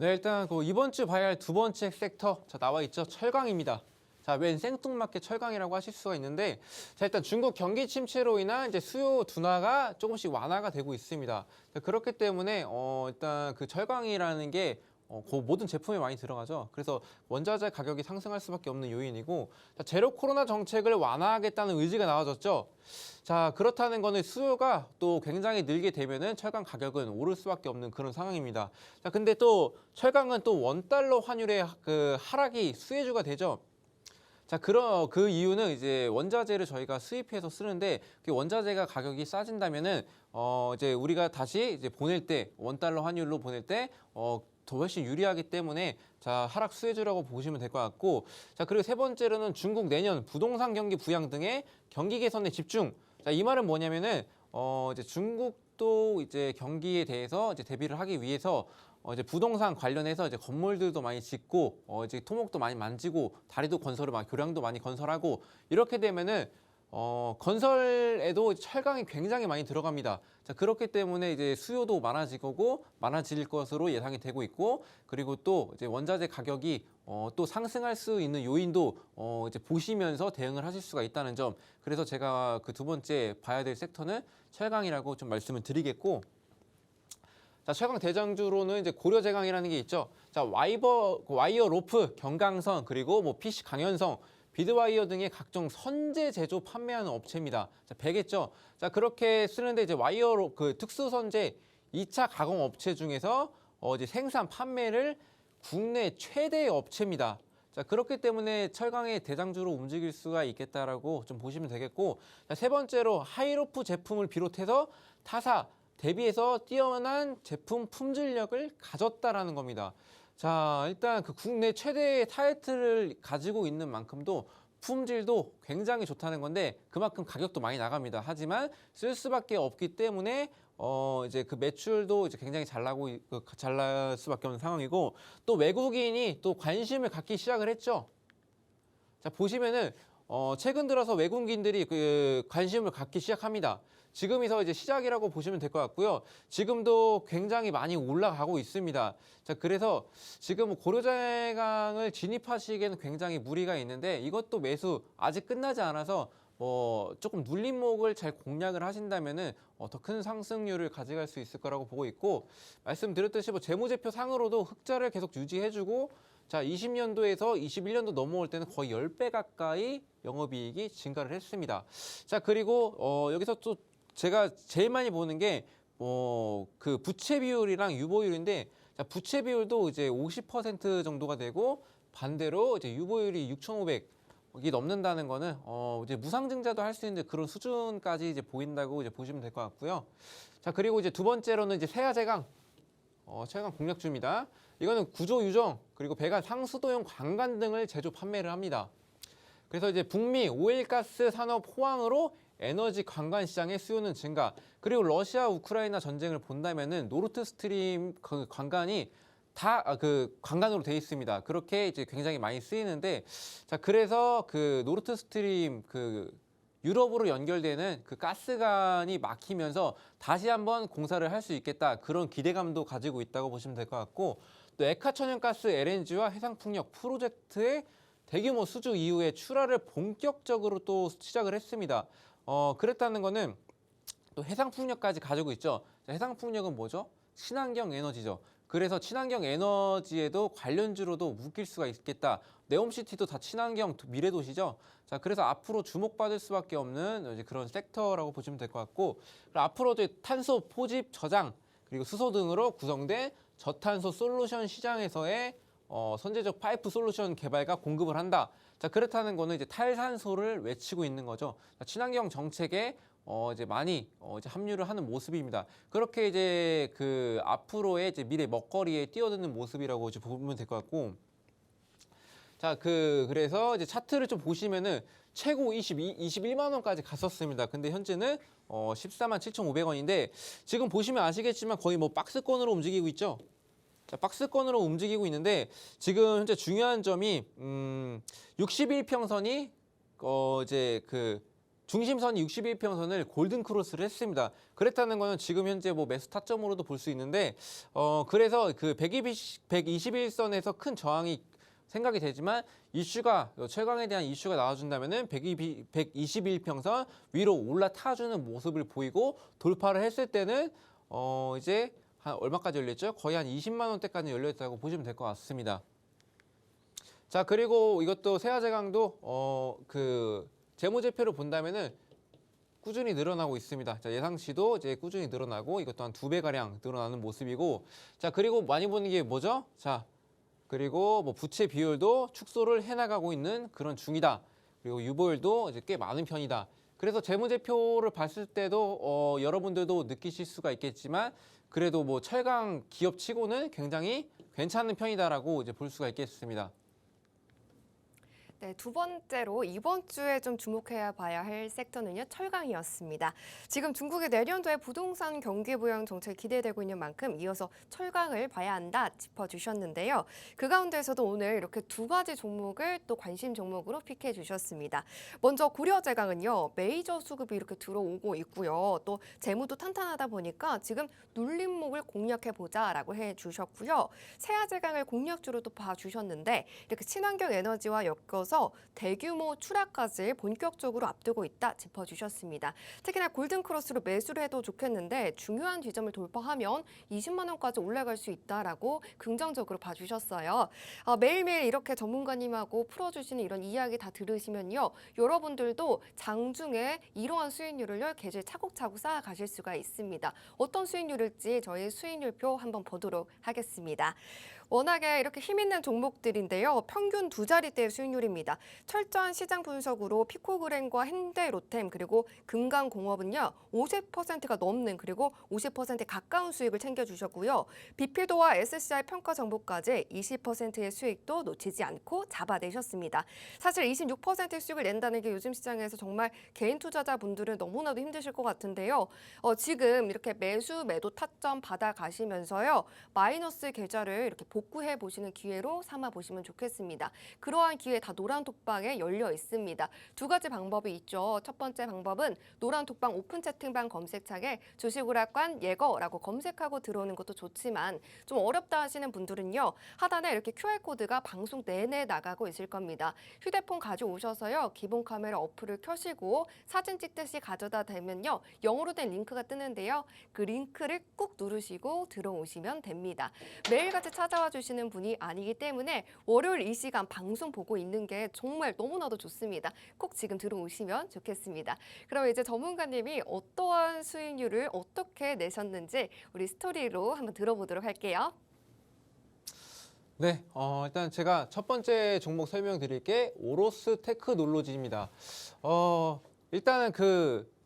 네, 일단 이번 주 봐야 할 두 번째 섹터 나와 있죠. 철강입니다. 자, 웬 생뚱맞게 철강이라고 하실 수가 있는데, 자, 일단 중국 경기 침체로 인한 이제 수요 둔화가 조금씩 완화가 되고 있습니다. 자, 그렇기 때문에 일단 그 철강이라는 게 그 모든 제품에 많이 들어가죠. 그래서 원자재 가격이 상승할 수밖에 없는 요인이고, 자, 제로 코로나 정책을 완화하겠다는 의지가 나와졌죠. 자, 그렇다는 거는 수요가 또 굉장히 늘게 되면은 철강 가격은 오를 수밖에 없는 그런 상황입니다. 자, 근데 또 철강은 또 원달러 환율의 그 하락이 수혜주가 되죠. 자, 그 이유는 이제 원자재를 저희가 수입해서 쓰는데 그 원자재가 가격이 싸진다면은 이제 우리가 다시 이제 보낼 때 원달러 환율로 보낼 때 더 훨씬 유리하기 때문에 자, 하락 수혜주라고 보시면 될 것 같고, 자, 그리고 세 번째로는 중국 내년 부동산 경기 부양 등의 경기 개선에 집중. 자, 이 말은 뭐냐면은 이제 중국도 이제 경기에 대해서 이제 대비를 하기 위해서 이제 부동산 관련해서 이제 건물들도 많이 짓고 이제 토목도 많이 만지고 다리도 건설을 많이 교량도 많이 건설하고 이렇게 되면은 건설에도 철강이 굉장히 많이 들어갑니다. 자, 그렇기 때문에 이제 수요도 많아질 것으로 예상이 되고 있고, 그리고 또 이제 원자재 가격이 또 상승할 수 있는 요인도 이제 보시면서 대응을 하실 수가 있다는 점. 그래서 제가 그 두 번째 봐야 될 섹터는 철강이라고 좀 말씀을 드리겠고, 자, 철강 대장주로는 이제 고려제강이라는 게 있죠. 자, 와이어 로프, 경강선, 그리고 뭐 PC 강연성, 비드와이어 등의 각종 선재 제조 판매하는 업체입니다. 자, 배겠죠. 자, 그렇게 쓰는데 이제 그 특수 선재 2차 가공 업체 중에서 이제 생산 판매를 국내 최대 업체입니다. 자, 그렇기 때문에 철강의 대장주로 움직일 수가 있겠다라고 좀 보시면 되겠고, 자, 세 번째로 하이로프 제품을 비롯해서 타사 대비해서 뛰어난 제품 품질력을 가졌다라는 겁니다. 자, 일단 그 국내 최대의 타이틀을 가지고 있는 만큼도 품질도 굉장히 좋다는 건데 그만큼 가격도 많이 나갑니다. 하지만 쓸 수밖에 없기 때문에 이제 그 매출도 이제 굉장히 잘 날 수밖에 없는 상황이고, 또 외국인이 또 관심을 갖기 시작을 했죠. 자, 보시면은 최근 들어서 외국인들이 그 관심을 갖기 시작합니다. 지금에서 이제 시작이라고 보시면 될 것 같고요. 지금도 굉장히 많이 올라가고 있습니다. 자, 그래서 지금 고려제강을 진입하시기에는 굉장히 무리가 있는데 이것도 매수 아직 끝나지 않아서 조금 눌림목을 잘 공략을 하신다면은 더 큰 상승률을 가져갈 수 있을 거라고 보고 있고, 말씀드렸듯이 재무제표 상으로도 흑자를 계속 유지해주고, 자, 20년도에서 21년도 넘어올 때는 거의 10배 가까이 영업이익이 증가를 했습니다. 자, 그리고 여기서 또 제가 제일 많이 보는 게 그 부채 비율이랑 유보율인데, 자, 부채 비율도 이제 50% 정도가 되고 반대로 이제 유보율이 6,500이 넘는다는 거는 이제 무상증자도 할 수 있는 그런 수준까지 이제 보인다고 이제 보시면 될 것 같고요. 자, 그리고 이제 두 번째로는 이제 세아제강 철강 공략주입니다. 이거는 구조 유정 그리고 배관 상수도용 관관 등을 제조 판매를 합니다. 그래서 이제 북미 오일가스 산업 호황으로 에너지 관관 시장의 수요는 증가. 그리고 러시아 우크라이나 전쟁을 본다면은 노르트 스트림 그 관관이 다 그 관관으로 되어 있습니다. 그렇게 이제 굉장히 많이 쓰이는데, 자, 그래서 그 노르트 스트림 그 유럽으로 연결되는 그 가스관이 막히면서 다시 한번 공사를 할 수 있겠다, 그런 기대감도 가지고 있다고 보시면 될 것 같고, 또 액화천연가스 LNG와 해상풍력 프로젝트의 대규모 수주 이후에 출하를 본격적으로 또 시작을 했습니다. 그랬다는 거는 또 해상풍력까지 가지고 있죠. 자, 해상풍력은 뭐죠? 친환경 에너지죠. 그래서 친환경 에너지에도 관련주로도 묶일 수가 있겠다. 네옴시티도 다 친환경 미래도시죠. 자, 그래서 앞으로 주목받을 수밖에 없는 이제 그런 섹터라고 보시면 될 것 같고, 앞으로 이제 탄소 포집 저장 그리고 수소 등으로 구성된 저탄소 솔루션 시장에서의 선제적 파이프 솔루션 개발과 공급을 한다. 자, 그렇다는 거는 이제 탈산소를 외치고 있는 거죠. 자, 친환경 정책에 이제 많이 이제 합류를 하는 모습입니다. 그렇게 이제 그 앞으로의 이제 미래 먹거리에 뛰어드는 모습이라고 이제 보면 될 것 같고, 자, 그래서 이제 차트를 좀 보시면은 최고 21만 원까지 갔었습니다. 근데 현재는 14만 7,500원인데 지금 보시면 아시겠지만 거의 뭐 박스권으로 움직이고 있죠. 자, 박스권으로 움직이고 있는데 지금 현재 중요한 점이 61평선이 이제 그 중심선이 61평선을 골든 크로스를 했습니다. 그랬다는 거는 지금 현재 뭐 매수 타점으로도 볼 수 있는데 그래서 그 121선에서 큰 저항이 생각이 되지만 이슈가 최강에 대한 이슈가 나와준다면은 121평선 위로 올라타주는 모습을 보이고 돌파를 했을 때는 이제 한 얼마까지 열렸죠? 거의 한 20만 원대까지 열렸다고 보시면 될 것 같습니다. 자, 그리고 이것도 세아제강도 그 재무제표를 본다면은 꾸준히 늘어나고 있습니다. 자, 예상치도 이제 꾸준히 늘어나고 이것도 한 2배 가량 늘어나는 모습이고, 자, 그리고 많이 보는 게 뭐죠? 자, 그리고 뭐 부채 비율도 축소를 해나가고 있는 그런 중이다. 그리고 유보율도 이제 꽤 많은 편이다. 그래서 재무제표를 봤을 때도 여러분들도 느끼실 수가 있겠지만 그래도 뭐 철강 기업치고는 굉장히 괜찮은 편이다라고 이제 볼 수가 있겠습니다. 네, 두 번째로 이번 주에 좀 주목해야 봐야 할 섹터는요, 철강이었습니다. 지금 중국의 내년도에 부동산 경기 부양 정책이 기대되고 있는 만큼 이어서 철강을 봐야 한다 짚어주셨는데요. 그 가운데서도 오늘 이렇게 두 가지 종목을 또 관심 종목으로 픽해 주셨습니다. 먼저 고려제강은요, 메이저 수급이 이렇게 들어오고 있고요. 또 재무도 탄탄하다 보니까 지금 눌림목을 공략해 보자라고 해주셨고요. 세아제강을 공략주로 또 봐주셨는데 이렇게 친환경 에너지와 엮어서 대규모 추락까지 본격적으로 앞두고 있다 짚어주셨습니다. 특히나 골든크로스로 매수를 해도 좋겠는데 중요한 지점을 돌파하면 20만 원까지 올라갈 수 있다라고 긍정적으로 봐주셨어요. 매일매일 이렇게 전문가님하고 풀어주시는 이런 이야기 다 들으시면요. 여러분들도 장중에 이러한 수익률을 계속 차곡차곡 쌓아가실 수가 있습니다. 어떤 수익률일지 저희 수익률표 한번 보도록 하겠습니다. 워낙에 이렇게 힘있는 종목들인데요. 평균 두 자릿대의 수익률입니다. 철저한 시장 분석으로 피코그램과 현대로템 그리고 금강공업은요. 50%가 넘는 그리고 50%에 가까운 수익을 챙겨주셨고요. 비피도와 SCI 평가 정보까지 20%의 수익도 놓치지 않고 잡아내셨습니다. 사실 26%의 수익을 낸다는 게 요즘 시장에서 정말 개인 투자자분들은 너무나도 힘드실 것 같은데요. 지금 이렇게 매수 매도 타점 받아가시면서요. 마이너스 계좌를 이렇게 복구해 보시는 기회로 삼아 보시면 좋겠습니다. 그러한 기회 다 노란톡방에 열려 있습니다. 두 가지 방법이 있죠. 첫 번째 방법은 노란톡방 오픈 채팅방 검색창에 주식오락관 예거라고 검색하고 들어오는 것도 좋지만 좀 어렵다 하시는 분들은요. 하단에 이렇게 QR코드가 방송 내내 나가고 있을 겁니다. 휴대폰 가져오셔서요. 기본 카메라 어플을 켜시고 사진 찍듯이 가져다 대면요. 영어로 된 링크가 뜨는데요. 그 링크를 꾹 누르시고 들어오시면 됩니다. 매일같이 찾아와 주시는 분이 아니기 때문에 월요일 이 시간 방송 보고 있는 게 정말 너무나도 좋습니다. 꼭 지금 들어오시면 좋겠습니다. 그럼 이제 전문가님이 어떠한 수익률을 어떻게 내셨는지 우리 스토리로 한번 들어보도록 할게요. 네, 일단 제가 첫 번째 종목 설명드릴게 오로스 테크놀로지입니다. 일단은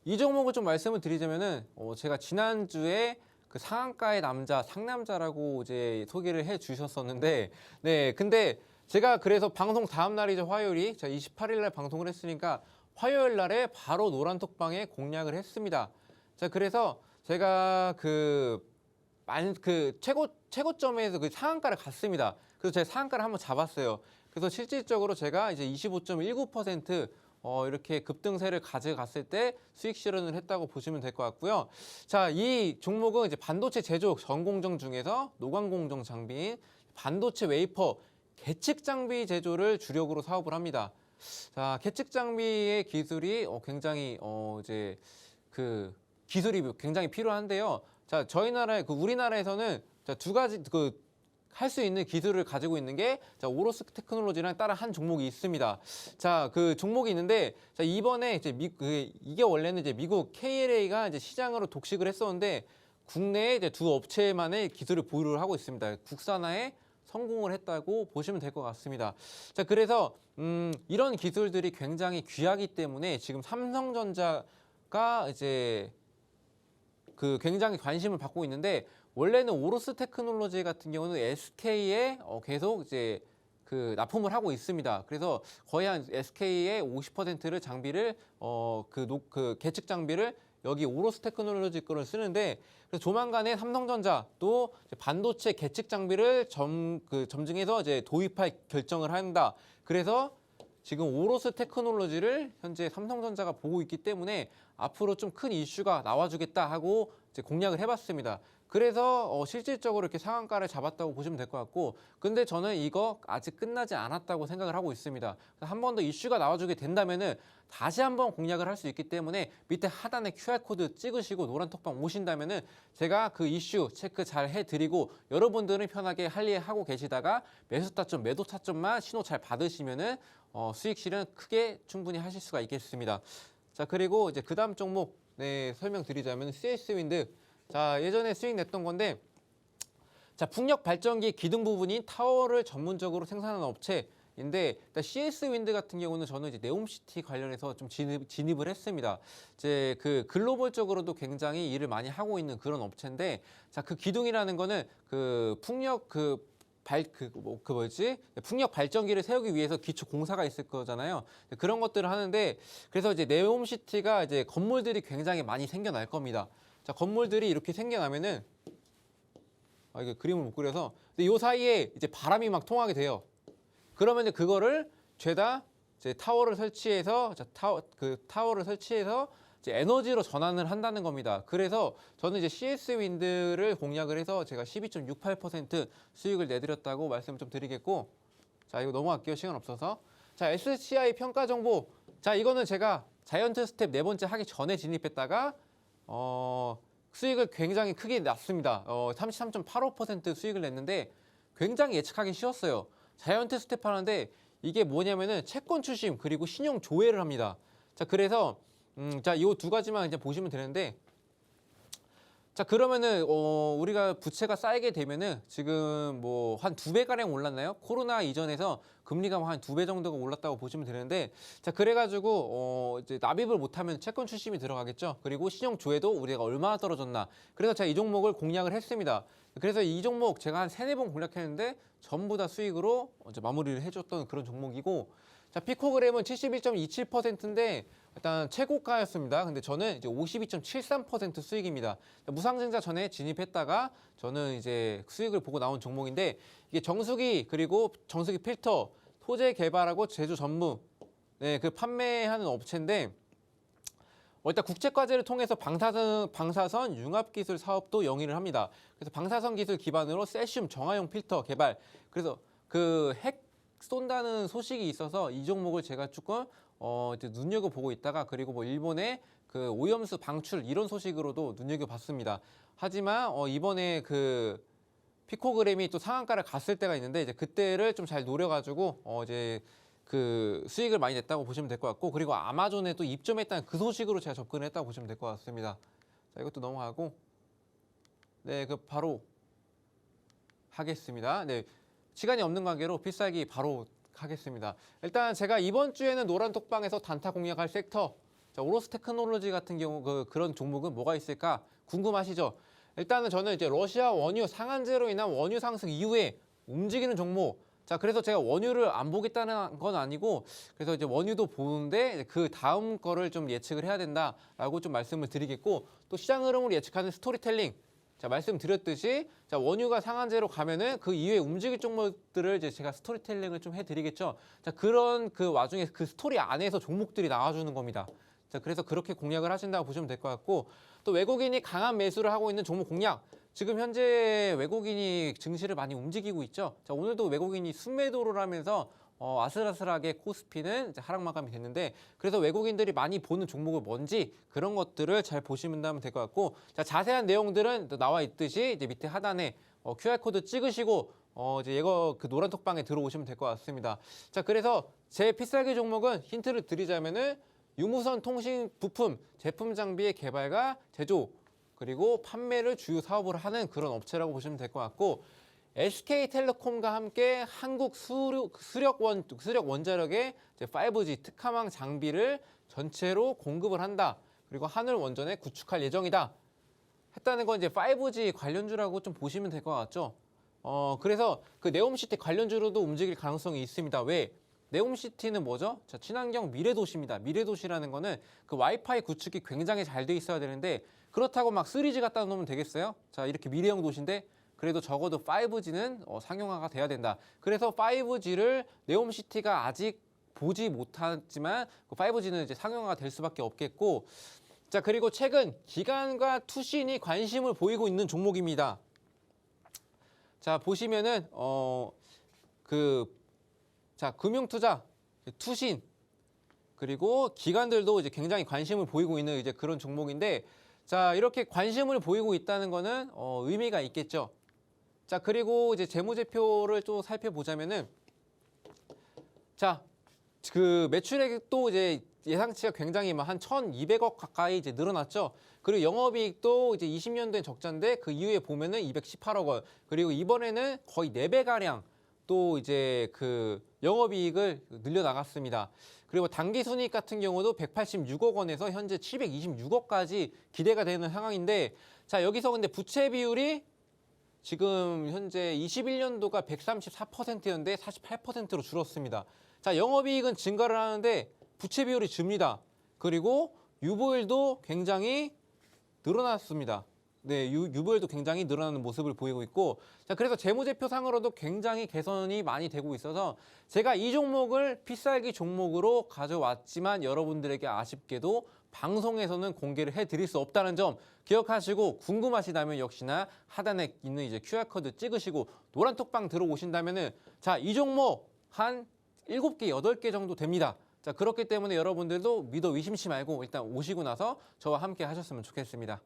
이 종목을 좀 말씀을 드리자면은 제가 지난주에 그 상한가의 남자, 상남자라고 이제 소개를 해 주셨었는데, 네, 근데 제가 그래서 방송 다음 날이죠, 화요일이. 제가 28일 날 방송을 했으니까 화요일 날에 바로 노란톡방에 공략을 했습니다. 자, 그래서 제가 최고점에서 그 상한가를 갔습니다. 그래서 제가 상한가를 한번 잡았어요. 그래서 실질적으로 제가 이제 25.19% 이렇게 급등세를 가져갔을 때 수익 실현을 했다고 보시면 될 것 같고요. 자, 이 종목은 이제 반도체 제조 전공정 중에서 노광공정 장비인 반도체 웨이퍼 계측 장비 제조를 주력으로 사업을 합니다. 자, 계측 장비의 기술이 굉장히 이제 기술이 굉장히 필요한데요. 자, 저희 나라에 우리나라에서는 두 가지 할 수 있는 기술을 가지고 있는 게 오로스 테크놀로지랑 다른 한 종목이 있습니다. 자, 그 종목이 있는데 자, 이번에 이제 이게 원래는 이제 미국 KLA가 이제 시장으로 독식을 했었는데 국내에 이제 두 업체만의 기술을 보유를 하고 있습니다. 국산화에 성공을 했다고 보시면 될 것 같습니다. 자, 그래서 이런 기술들이 굉장히 귀하기 때문에 지금 삼성전자가 이제 굉장히 관심을 받고 있는데 원래는 오로스 테크놀로지 같은 경우는 SK에 계속 이제 납품을 하고 있습니다. 그래서 거의 한 SK의 50%를 장비를 계측 장비를 여기 오로스 테크놀로지 거를 쓰는데 그래서 조만간에 삼성전자도 반도체 계측 장비를 점증해서 이제 도입할 결정을 한다. 그래서 지금 오로스 테크놀로지를 현재 삼성전자가 보고 있기 때문에 앞으로 좀 큰 이슈가 나와주겠다 하고 이제 공략을 해봤습니다. 그래서 실질적으로 이렇게 상한가를 잡았다고 보시면 될 것 같고, 근데 저는 이거 아직 끝나지 않았다고 생각을 하고 있습니다. 한 번 더 이슈가 나와주게 된다면은 다시 한번 공략을 할 수 있기 때문에 밑에 하단에 QR코드 찍으시고 노란 톡방 오신다면은 제가 그 이슈 체크 잘 해드리고, 여러분들은 편하게 할리하고 계시다가 매수 타점, 매도 타점만 신호 잘 받으시면은 수익 실현 크게 충분히 하실 수가 있겠습니다. 자, 그리고 이제 그 다음 종목 설명드리자면 CS 윈드. 자, 예전에 수익 냈던 건데, 자, 풍력 발전기 기둥 부분인 타워를 전문적으로 생산하는 업체인데, 일단 CS 윈드 같은 경우는 저는 이제 네옴시티 관련해서 좀 진입을 했습니다. 이제 그 글로벌적으로도 굉장히 일을 많이 하고 있는 그런 업체인데, 자, 그 기둥이라는 거는 그 풍력 풍력 발전기를 세우기 위해서 기초 공사가 있을 거잖아요. 그런 것들을 하는데, 그래서 이제 네옴시티가 이제 건물들이 굉장히 많이 생겨날 겁니다. 자, 건물들이 이렇게 생겨나면은, 이게 그림을 못 그려서, 근데 요 사이에 이제 바람이 막 통하게 돼요. 그러면 그거를 죄다 이제 타워를 설치해서, 타워를 설치해서 이제 에너지로 전환을 한다는 겁니다. 그래서 저는 이제 CS 윈드를 공략을 해서 제가 12.68% 수익을 내드렸다고 말씀을 좀 드리겠고, 자, 이거 넘어갈게요. 시간 없어서. 자, SCI 평가 정보. 자, 이거는 제가 자이언트 스텝 4번째 하기 전에 진입했다가 수익을 굉장히 크게 났습니다. 33.85% 수익을 냈는데 굉장히 예측하기 쉬웠어요. 자이언트 스텝 하는데 이게 뭐냐면은 채권 추심 그리고 신용 조회를 합니다. 자, 그래서 자, 이 두 가지만 이제 보시면 되는데, 자, 그러면은 우리가 부채가 쌓이게 되면은 지금 뭐 한 2배 가량 올랐나요? 코로나 이전에서 금리가 한 2배 정도가 올랐다고 보시면 되는데, 자, 그래가지고 이제 납입을 못하면 채권 출심이 들어가겠죠. 그리고 신용 조회도 우리가 얼마나 떨어졌나. 그래서 제가 이 종목을 공략을 했습니다. 그래서 이 종목 제가 한 3-4번 공략했는데 전부 다 수익으로 이제 마무리를 해줬던 그런 종목이고, 자, 피코그램은 71.27%인데 일단 최고가였습니다. 근데 저는 이제 52.73% 수익입니다. 무상증자 전에 진입했다가 저는 이제 수익을 보고 나온 종목인데, 이게 정수기 그리고 정수기 필터, 소재 개발하고 제조 전무, 그 판매하는 업체인데, 일단 국제과제를 통해서 방사선 융합기술 사업도 영위를 합니다. 그래서 방사선 기술 기반으로 세슘 정화용 필터 개발. 그래서 그 핵 쏜다는 소식이 있어서 이 종목을 제가 조금 이제 눈여겨보고 있다가, 그리고 뭐 일본의 그 오염수 방출 이런 소식으로도 눈여겨봤습니다. 하지만 이번에 그 피코그램이 또 상한가를 갔을 때가 있는데, 이제 그때를 좀 잘 노려가지고 이제 그 수익을 많이 냈다고 보시면 될 것 같고, 그리고 아마존에 또 입점했다는 그 소식으로 제가 접근을 했다고 보시면 될 것 같습니다. 자, 이것도 넘어가고, 그 바로 하겠습니다. 네, 시간이 없는 관계로 필살기 바로 하겠습니다. 일단 제가 이번 주에는 노란 톡방에서 단타 공략할 섹터, 자, 오로스 테크놀로지 같은 경우 그런 종목은 뭐가 있을까 궁금하시죠? 일단은 저는 이제 러시아 원유 상한제로 인한 원유 상승 이후에 움직이는 종목. 자, 그래서 제가 원유를 안 보겠다는 건 아니고, 그래서 이제 원유도 보는데 그 다음 거를 좀 예측을 해야 된다라고 좀 말씀을 드리겠고, 또 시장 흐름을 예측하는 스토리텔링. 자, 말씀드렸듯이, 자, 원유가 상한제로 가면은 그 이후에 움직일 종목들을 이제 제가 스토리텔링을 좀 해드리겠죠. 자, 그런 그 와중에 그 스토리 안에서 종목들이 나와주는 겁니다. 자, 그래서 그렇게 공략을 하신다고 보시면 될 것 같고, 또 외국인이 강한 매수를 하고 있는 종목 공략. 지금 현재 외국인이 증시를 많이 움직이고 있죠. 자, 오늘도 외국인이 순매도를 하면서 아슬아슬하게 코스피는 이제 하락 마감이 됐는데, 그래서 외국인들이 많이 보는 종목은 뭔지 그런 것들을 잘 보시면 될 것 같고, 자, 자세한 내용들은 또 나와 있듯이 이제 밑에 하단에 QR코드 찍으시고 이제 이거 그 노란 톡방에 들어오시면 될 것 같습니다. 자, 그래서 제 필살기 종목은 힌트를 드리자면은 유무선 통신 부품, 제품 장비의 개발과 제조, 그리고 판매를 주요 사업으로 하는 그런 업체라고 보시면 될 것 같고, SK텔레콤과 함께 한국 수력 원자력의 5G 특화망 장비를 전체로 공급을 한다. 그리고 하늘 원전에 구축할 예정이다. 했다는 건 이제 5G 관련주라고 좀 보시면 될 것 같죠. 그래서 그 네옴시티 관련주로도 움직일 가능성이 있습니다. 왜? 네옴시티는 뭐죠? 자, 친환경 미래도시입니다. 미래도시라는 거는 그 와이파이 구축이 굉장히 잘 돼 있어야 되는데, 그렇다고 막 3G 갖다 놓으면 되겠어요? 자, 이렇게 미래형 도시인데 그래도 적어도 5G는 상용화가 돼야 된다. 그래서 5G를 네옴시티가 아직 보지 못하지만 5G는 이제 상용화가 될 수밖에 없겠고, 자 그리고 최근 기관과 투신이 관심을 보이고 있는 종목입니다. 자 보시면은 금융투자, 투신 그리고 기관들도 이제 굉장히 관심을 보이고 있는 이제 그런 종목인데, 자 이렇게 관심을 보이고 있다는 거는 의미가 있겠죠. 자 그리고 이제 재무제표를 또 살펴보자면은, 자 그 매출액도 이제 예상치가 굉장히 한 1,200억 가까이 이제 늘어났죠. 그리고 영업이익도 이제 20년도엔 적자인데 그 이후에 보면은 218억 원. 그리고 이번에는 거의 4배 가량 또 이제 그 영업이익을 늘려 나갔습니다. 그리고 당기순이익 같은 경우도 186억 원에서 현재 726억까지 기대가 되는 상황인데, 자 여기서 근데 부채 비율이 지금 현재 21년도가 134%였는데 48%로 줄었습니다. 자 영업이익은 증가를 하는데 부채 비율이 줍니다. 그리고 유보율도 굉장히 늘어났습니다. 네, 유보율도 굉장히 늘어나는 모습을 보이고 있고, 자 그래서 재무제표상으로도 굉장히 개선이 많이 되고 있어서 제가 이 종목을 필살기 종목으로 가져왔지만 여러분들에게 아쉽게도 방송에서는 공개를 해드릴 수 없다는 점 기억하시고, 궁금하시다면 역시나 하단에 있는 이제 QR코드 찍으시고 노란톡방 들어오신다면은 자 이 종목 한 7개, 8개 정도 됩니다. 자 그렇기 때문에 여러분들도 믿어 의심치 말고 일단 오시고 나서 저와 함께 하셨으면 좋겠습니다.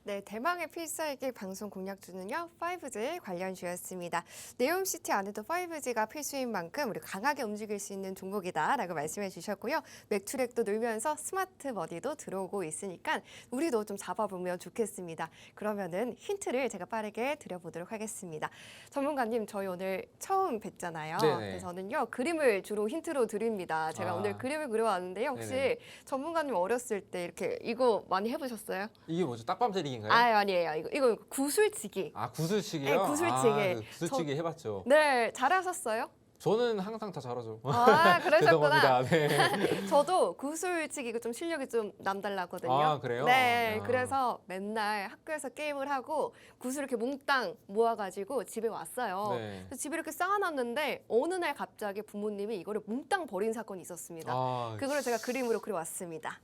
네, 대망의 필살기 방송 공략주는요, 5G 관련주였습니다. 네옴시티 안에도 5G가 필수인 만큼 우리 강하게 움직일 수 있는 종목이다라고 말씀해 주셨고요. 매출액도 늘면서 스마트 머니도 들어오고 있으니까 우리도 좀 잡아보면 좋겠습니다. 그러면은 힌트를 제가 빠르게 드려보도록 하겠습니다. 전문가님, 저희 오늘 처음 뵀잖아요. 네네. 그래서 저는요, 그림을 주로 힌트로 드립니다. 제가 오늘 그림을 그려왔는데요. 혹시 네네. 전문가님 어렸을 때 이렇게 이거 많이 해보셨어요? 이게 뭐죠? 딱밤 때리기인가요? 아니에요. 이거 구슬치기. 아 구슬치기요? 네, 구슬치기. 그 구슬치기 해봤죠. 네, 잘하셨어요? 저는 항상 다 잘하죠. 아, 그러셨구나. 죄송합니다. 네. 저도 구슬치기 좀 실력이 좀 남달랐거든요. 아, 그래요? 네, 아. 그래서 맨날 학교에서 게임을 하고 구슬 이렇게 몽땅 모아가지고 집에 왔어요. 네. 그래서 집에 이렇게 쌓아놨는데 어느 날 갑자기 부모님이 이거를 몽땅 버린 사건이 있었습니다. 아, 그거를 제가 그림으로 그려왔습니다.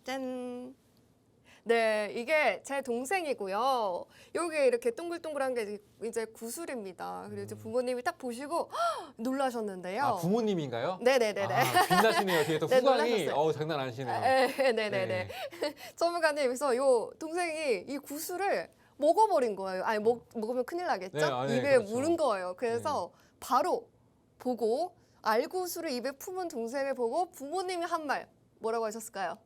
짠. 네, 이게 제 동생이고요. 여기 이렇게 동글동글한 게 이제 구슬입니다. 그리고 이제 부모님이 딱 보시고 헉, 놀라셨는데요. 아, 부모님인가요? 네네네네. 아, 빛나시네요. 뒤에 또 네, 후광이 놀라셨어요. 장난 아니시네요. 네네네. 네. 전문가님, 그래서 요 동생이 이 구슬을 먹어버린 거예요. 아니, 먹으면 큰일 나겠죠? 네, 아, 네, 입에 그렇죠. 물은 거예요. 그래서 바로 보고 알구슬을 입에 품은 동생을 보고 부모님이 한 말 뭐라고 하셨을까요?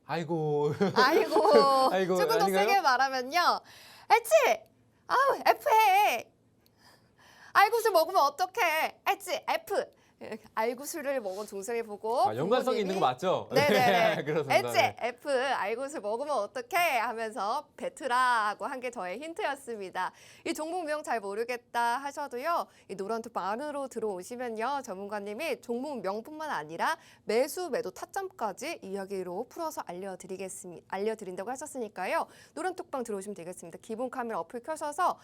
아이고. 아이고, 아이고, 조금 더 아닌가요? 세게 말하면요. 엣지! 아우, F해! 알구슬 먹으면 어떡해? 엣지, F! 알구슬을 먹은 동생을 보고 아, 연관성이 있는 거 맞죠? 네네네. 그렇습니다. 엣지, 네. F, 알구슬 먹으면 어떡해? 하면서 뱉으라고 한 게 저의 힌트였습니다. 이 종목명 잘 모르겠다 하셔도요. 이 노란톡방 안으로 들어오시면요. 전문가님이 종목명뿐만 아니라 매수, 매도 타점까지 이야기로 풀어서 알려드린다고 하셨으니까요. 노란톡방 들어오시면 되겠습니다. 기본 카메라 어플 켜셔서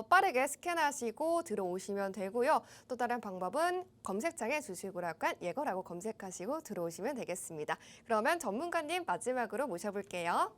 빠르게 스캔하시고 들어오시면 되고요. 또 다른 방법은 검색창에 주식오락관 예거라고 검색하시고 들어오시면 되겠습니다. 그러면 전문가님 마지막으로 모셔볼게요.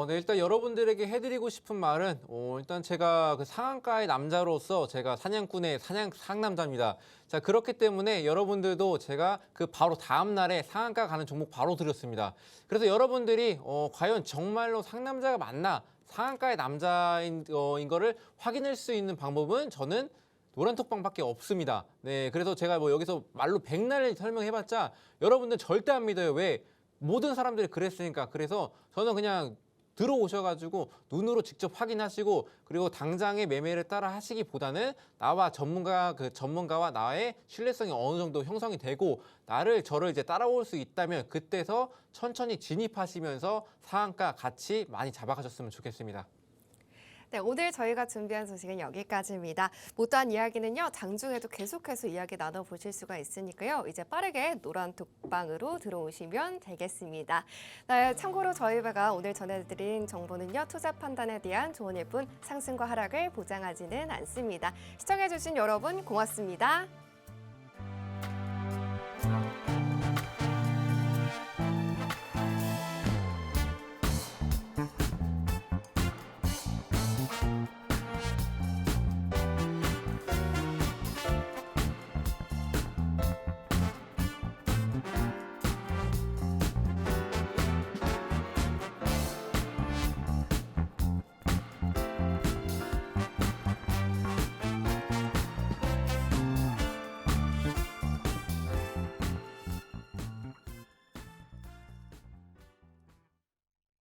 네, 일단 여러분들에게 해드리고 싶은 말은 일단 제가 그 상한가의 남자로서 제가 사냥꾼의 상남자입니다. 자, 그렇기 때문에 여러분들도 제가 그 바로 다음 날에 상한가 가는 종목 바로 드렸습니다. 그래서 여러분들이 과연 정말로 상남자가 맞나, 상한가의 남자인 거를 확인할 수 있는 방법은 저는 노란톡방밖에 없습니다. 네, 그래서 제가 뭐 여기서 말로 백날 설명해봤자 여러분들 절대 안 믿어요. 왜? 모든 사람들이 그랬으니까. 그래서 저는 그냥 들어오셔가지고 눈으로 직접 확인하시고, 그리고 당장의 매매를 따라 하시기보다는 나와 전문가와 나의 신뢰성이 어느 정도 형성이 되고 저를 이제 따라올 수 있다면 그때서 천천히 진입하시면서 상한가 같이 많이 잡아가셨으면 좋겠습니다. 네, 오늘 저희가 준비한 소식은 여기까지입니다. 못다한 이야기는요, 장중에도 계속해서 이야기 나눠보실 수가 있으니까요. 이제 빠르게 노란톡방으로 들어오시면 되겠습니다. 네, 참고로 저희가 오늘 전해드린 정보는요, 투자 판단에 대한 조언일 뿐 상승과 하락을 보장하지는 않습니다. 시청해주신 여러분 고맙습니다.